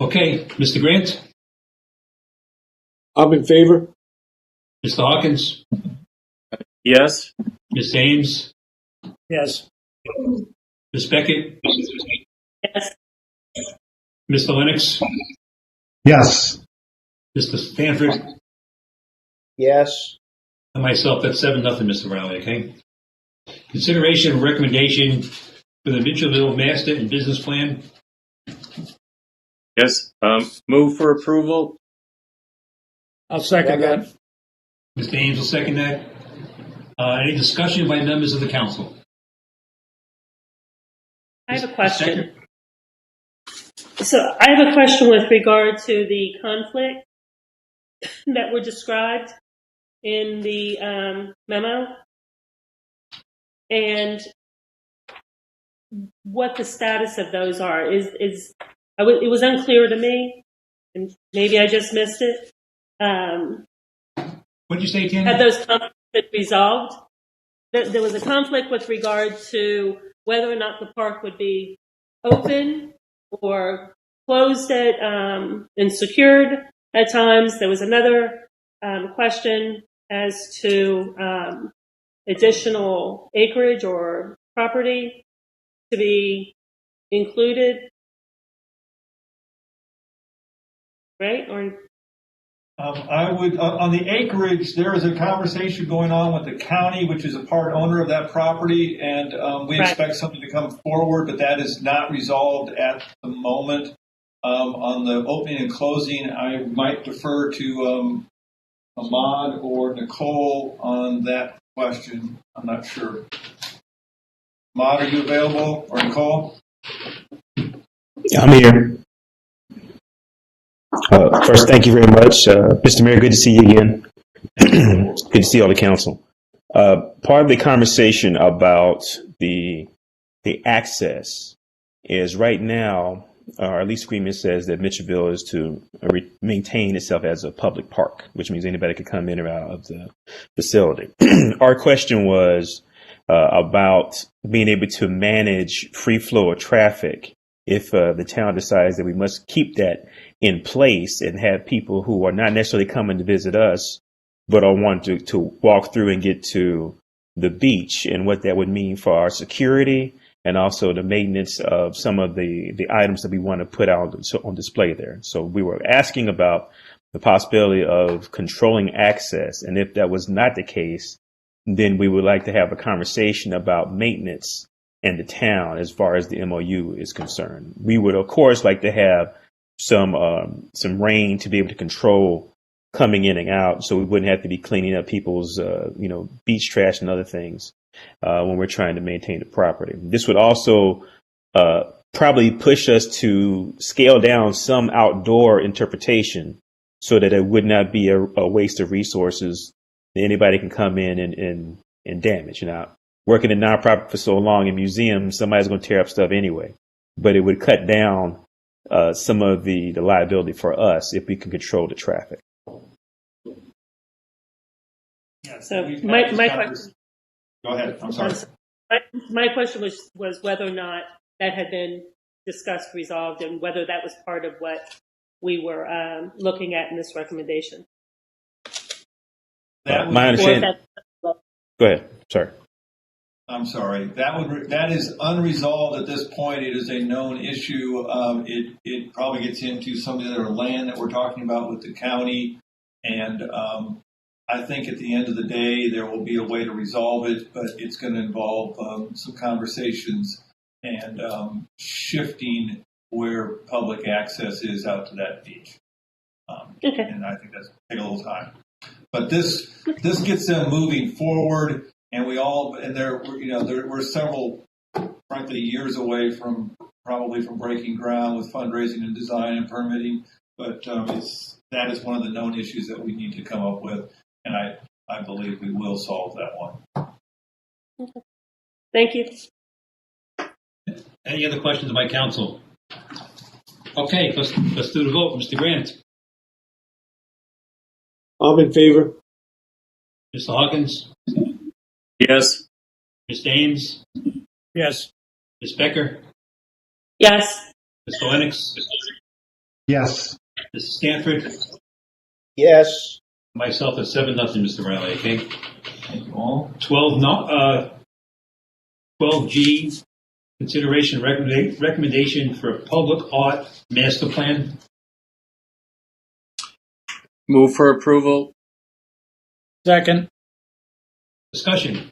Okay, Mr. Grant. I'm in favor. Mr. Hawkins. Yes. Ms. Ames. Yes. Ms. Beckett. Yes. Mr. Lennox. Yes. Mr. Stanford. Yes. And myself, that's 7-0, Mr. Riley, okay? Consideration of recommendation for the Mitchellville Master and Business Plan. Yes. Move for approval. I'll second that. Mr. Ames will second that. Any discussion by members of the council? I have a question. So I have a question with regard to the conflict that were described in the memo and what the status of those are. It was unclear to me, and maybe I just missed it. What did you say, Tina? Have those conflicts been resolved? There was a conflict with regard to whether or not the park would be open or closed and secured at times. There was another question as to additional acreage or property to be included, right? Or I would, on the acreage, there is a conversation going on with the county, which is a part owner of that property, and we expect something to come forward, but that is not resolved at the moment. On the opening and closing, I might defer to Ahmad or Nicole on that question. I'm not sure. Ahmad, are you available, or Nicole? I'm here. First, thank you very much. Mr. Mayor, good to see you again. Good to see all the council. Part of the conversation about the access is right now, our lease agreement says that Mitchellville is to maintain itself as a public park, which means anybody could come in or out of the facility. Our question was about being able to manage free flow of traffic if the town decides that we must keep that in place and have people who are not necessarily coming to visit us, but are wanting to walk through and get to the beach, and what that would mean for our security and also the maintenance of some of the items that we want to put out on display there. So we were asking about the possibility of controlling access, and if that was not the case, then we would like to have a conversation about maintenance in the town as far as the MOU is concerned. We would, of course, like to have some rain to be able to control coming in and out, so we wouldn't have to be cleaning up people's beach trash and other things when we're trying to maintain the property. This would also probably push us to scale down some outdoor interpretation so that it would not be a waste of resources that anybody can come in and damage. Working in nonprofit for so long in museums, somebody's going to tear up stuff anyway, but it would cut down some of the liability for us if we can control the traffic. so my question. Go ahead. I'm sorry. My question was whether or not that had been discussed, resolved, and whether that was part of what we were looking at in this recommendation. My understanding. Go ahead. Sorry. I'm sorry. That is unresolved at this point. It is a known issue. It probably gets into some of the other land that we're talking about with the county, and I think at the end of the day there will be a way to resolve it, but it's going to involve some conversations and shifting where public access is out to that beach. Okay. And I think that's going to take a little time. But this gets them moving forward. And we're several, frankly, years away from breaking ground with fundraising and design and permitting. But that is one of the known issues that we need to come up with, and I believe we will solve that one. Okay. Thank you. Any other questions by council? Okay, let's do the vote. Mr. Grant. I'm in favor. Mr. Hawkins. Yes. Ms. Ames? Yes. Ms. Becker? Yes. Mr. Lennox? Yes. Mr. Stanford? Yes. Myself at 7-0, Mr. Riley, okay? Thank you all. 12G, consideration recommendation for public art master plan. Move for approval. Second. Discussion.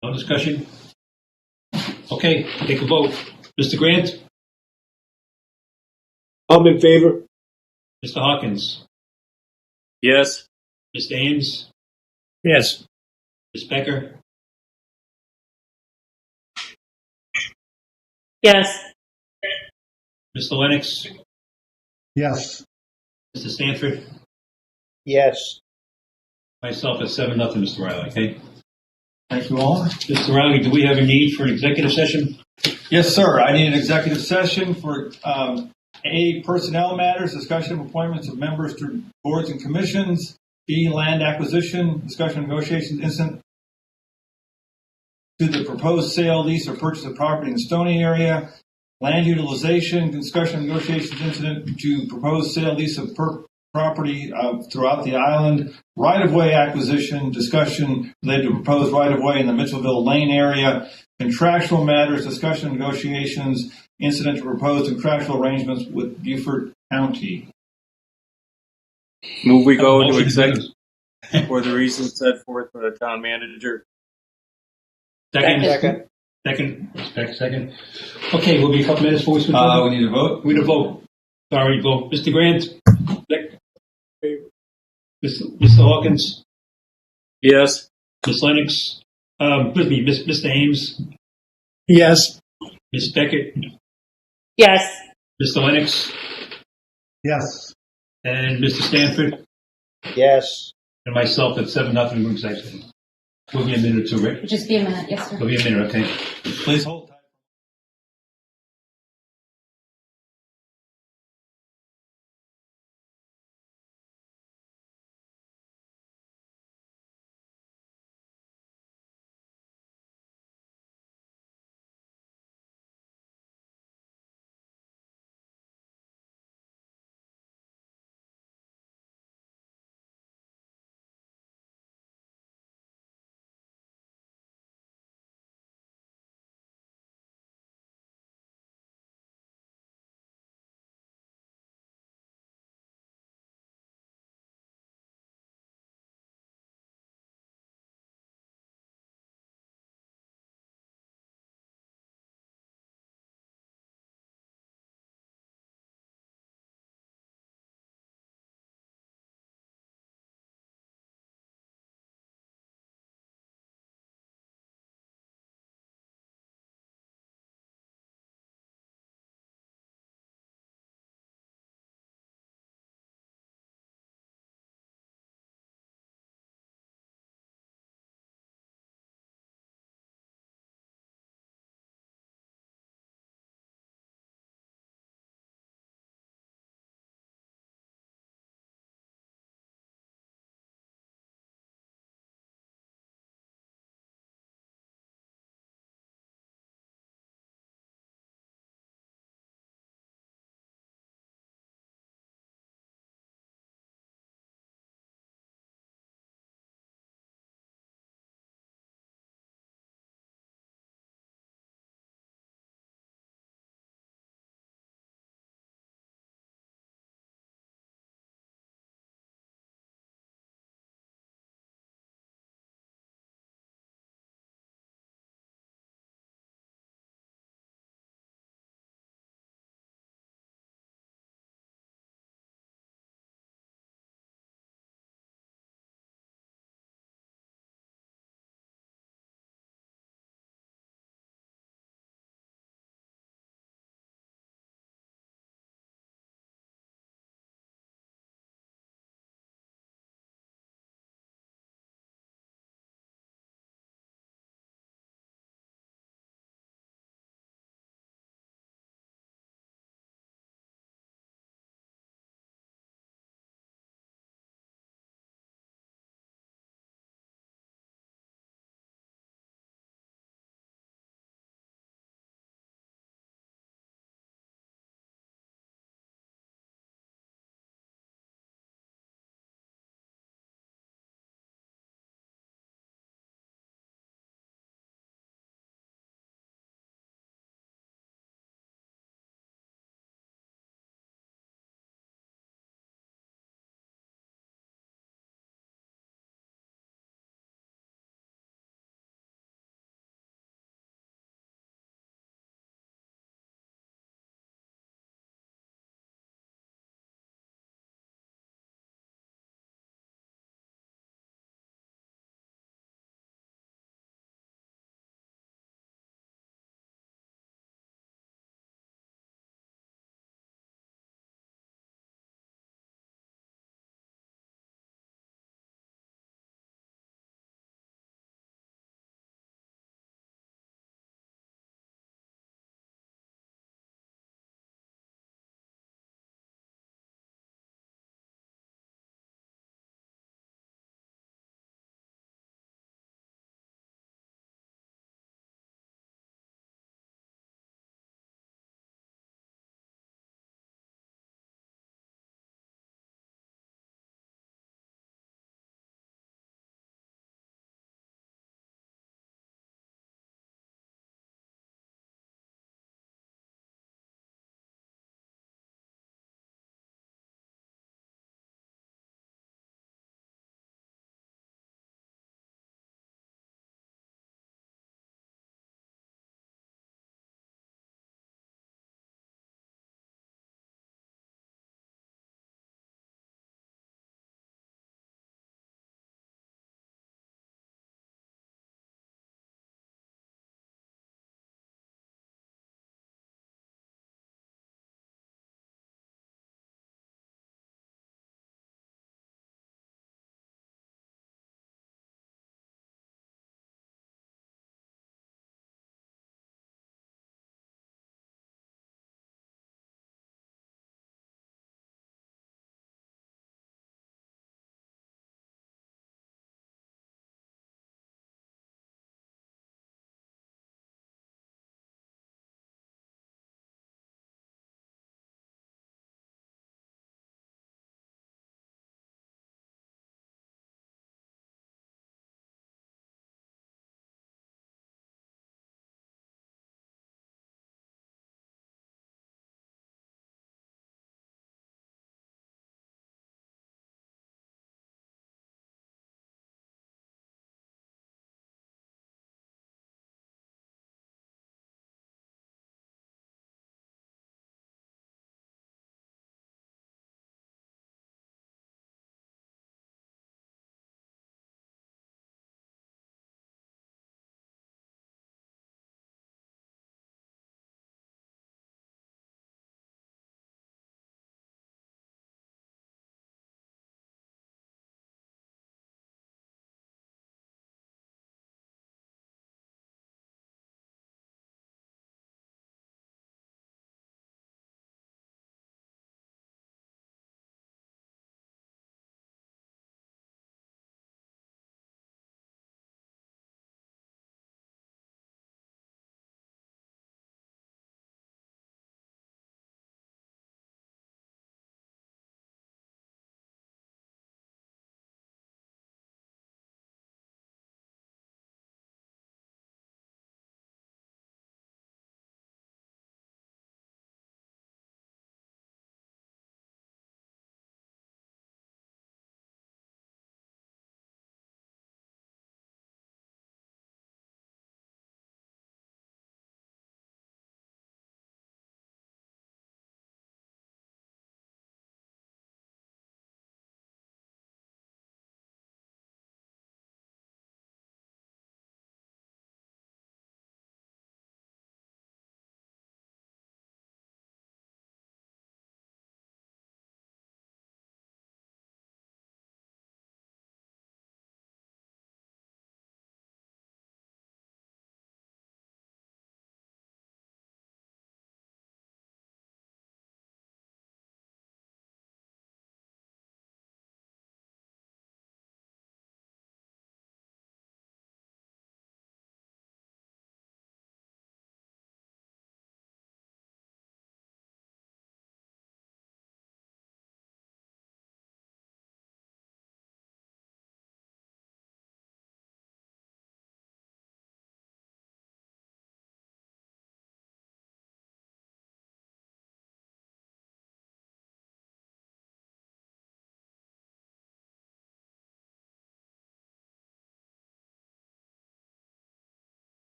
No discussion? Okay, take a vote. Mr. Grant? I'm in favor. Mr. Hawkins? Yes. Mr. Ames? Yes. Ms. Becker? Yes. Mr. Lennox? Yes. Mr. Stanford? Yes. Myself at 7-0, Mr. Riley, okay? Thank you all. Mr. Riley, do we have a need for an executive session? Yes, sir. I need an executive session for A, personnel matters, discussion of appointments of members to boards and commissions. B, land acquisition, discussion of negotiations incident to the proposed sale, lease, or purchase of property in the Stony area. land utilization, discussion, negotiations incident to propose sale, lease of property throughout the island, right-of-way acquisition, discussion related to proposed right-of-way in the Mitchellville Lane area, contractual matters, discussion, negotiations, incident to proposed contractual arrangements with Beaufort County. Move we go into Motion, executive for the reasons set forth by the town manager. Second. Second. Okay, we'll be a couple minutes before we switch over. We need a vote. We need a vote. Sorry, vote. Mr. Grant? Mr. Hawkins? Yes. Ms. Lennox? Mr. Ames? Yes. Ms. Beckett? Yes. Mr. Lennox? Yes. And Mr. Stanford? Yes. And myself at 7-0 room section. We'll be a minute or two, right? Just be a minute, yes, sir. We'll be a minute, okay. Please hold.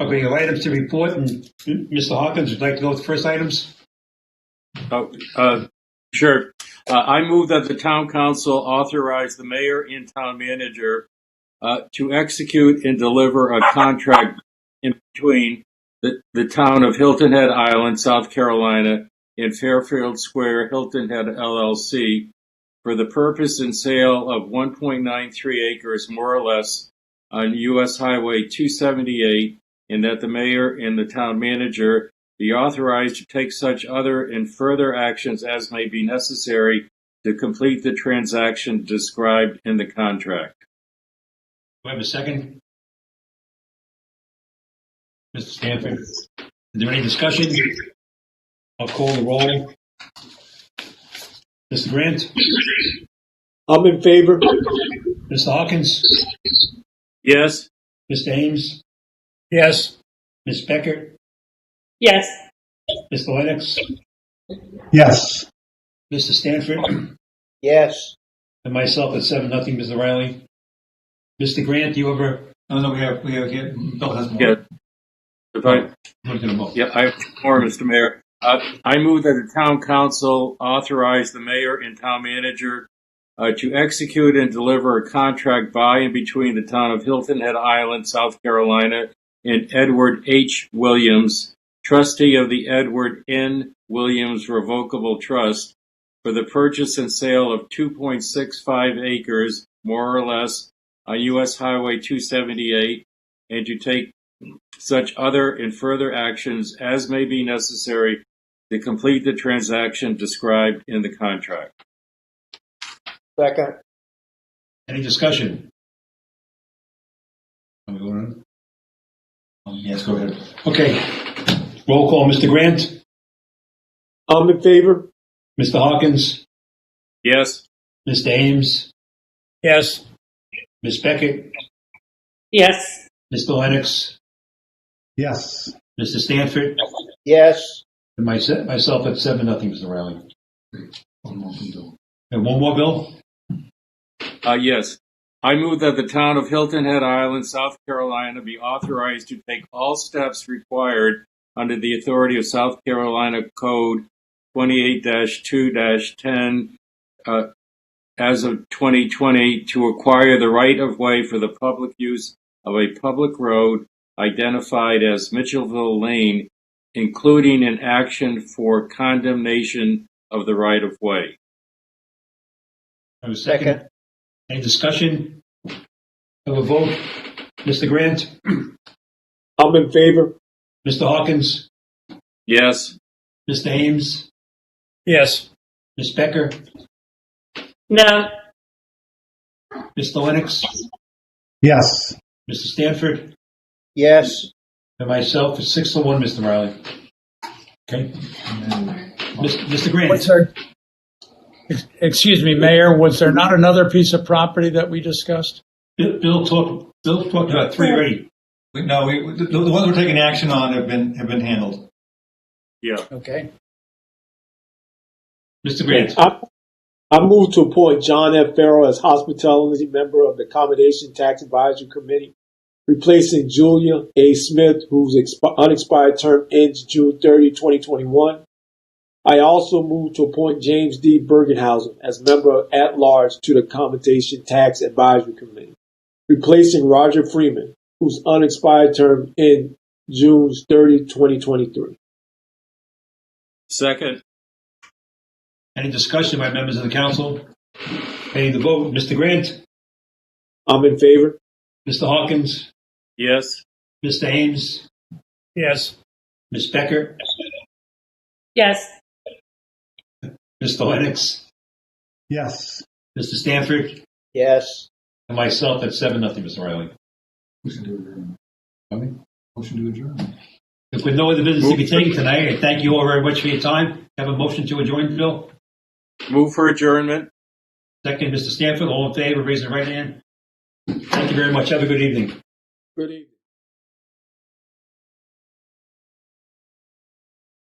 Okay, you have items to report, and Mr. Hawkins, would you like to go with the first items? Sure. I move that the town council authorize the mayor and town manager to execute and deliver a contract in between the town of Hilton Head Island, South Carolina, and Fairfield Square Hilton Head LLC for the purpose and sale of 1.93 acres, more or less, on U.S. Highway 278, and that the mayor and the town manager be authorized to take such other and further actions as may be necessary to complete the transaction described in the contract. Do I have a second? Mr. Stanford, is there any discussion? I'll call the roll. Mr. Grant? I'm in favor. Mr. Hawkins? Yes. Mr. Ames? Yes. Ms. Becker? Yes. Mr. Lennox? Yes. Mr. Stanford? Yes. And myself at 7-0, Mr. Riley. Mr. Grant, do you ever? Oh, no, we have Bill has more. Yeah. If I, Yeah, yeah, I have more, Mr. Mayor. I move that the town council authorize the mayor and town manager to execute and deliver a contract by and between the town of Hilton Head Island, South Carolina, and Edward H. Williams, trustee of the Edward N. Williams Revocable Trust, for the purchase and sale of 2.65 acres, more or less, on U.S. Highway 278, and to take such other and further actions as may be necessary to complete the transaction described in the contract. Second. any discussion? Yes, go ahead. Okay. Roll call, Mr. Grant? I'm in favor. Mr. Hawkins? Yes. Mr. Ames? Yes. Ms. Beckett? Yes. Mr. Lennox? Yes. Mr. Stanford? Yes. And myself at 7-0, Mr. Riley. And one more, Bill? Yes. I move that the town of Hilton Head Island, South Carolina, be authorized to take all steps required under the authority of South Carolina Code 28-2-10 as of 2020 to acquire the right of way for the public use of a public road identified as Mitchellville Lane, including an action for condemnation of the right of way. I have a second. Any discussion? Have a vote. Mr. Grant? I'm in favor. Mr. Hawkins? Yes. Mr. Ames? Yes. Ms. Becker? No. Mr. Lennox? Yes. Mr. Stanford? Yes. And myself is 6-1, Mr. Riley. Okay. Mr. Grant? Excuse me, Mayor, was there not another piece of property that we discussed? Bill talked about 3 already. No, the ones we're taking action on have been handled. Yeah. Okay. Mr. Grant? I move to appoint John F. Farrell as hospitality member of the Accommodation Tax Advisory Committee, replacing Julia A. Smith, whose unexpired term ends June 30, 2021. I also move to appoint James D. Bergenhausen as member at large to the Accommodation Tax Advisory Committee, replacing Roger Freeman, whose unexpired term ends June 30, 2023. Second. Any discussion by members of the council? Any the vote? Mr. Grant? I'm in favor. Mr. Hawkins? Yes. Mr. Ames? Yes. Ms. Becker? Yes. Mr. Lennox? Yes. Mr. Stanford? Yes. And myself at 7-0, Mr. Riley. Motion to adjourn. Motion to adjourn. If with no other business to be taken tonight, I thank you all very much for your time. Have a motion to adjourn, Bill? Move for adjournment. Second, Mr. Stanford. All in favor, raise your right hand. Thank you very much. Have a good evening. Good evening.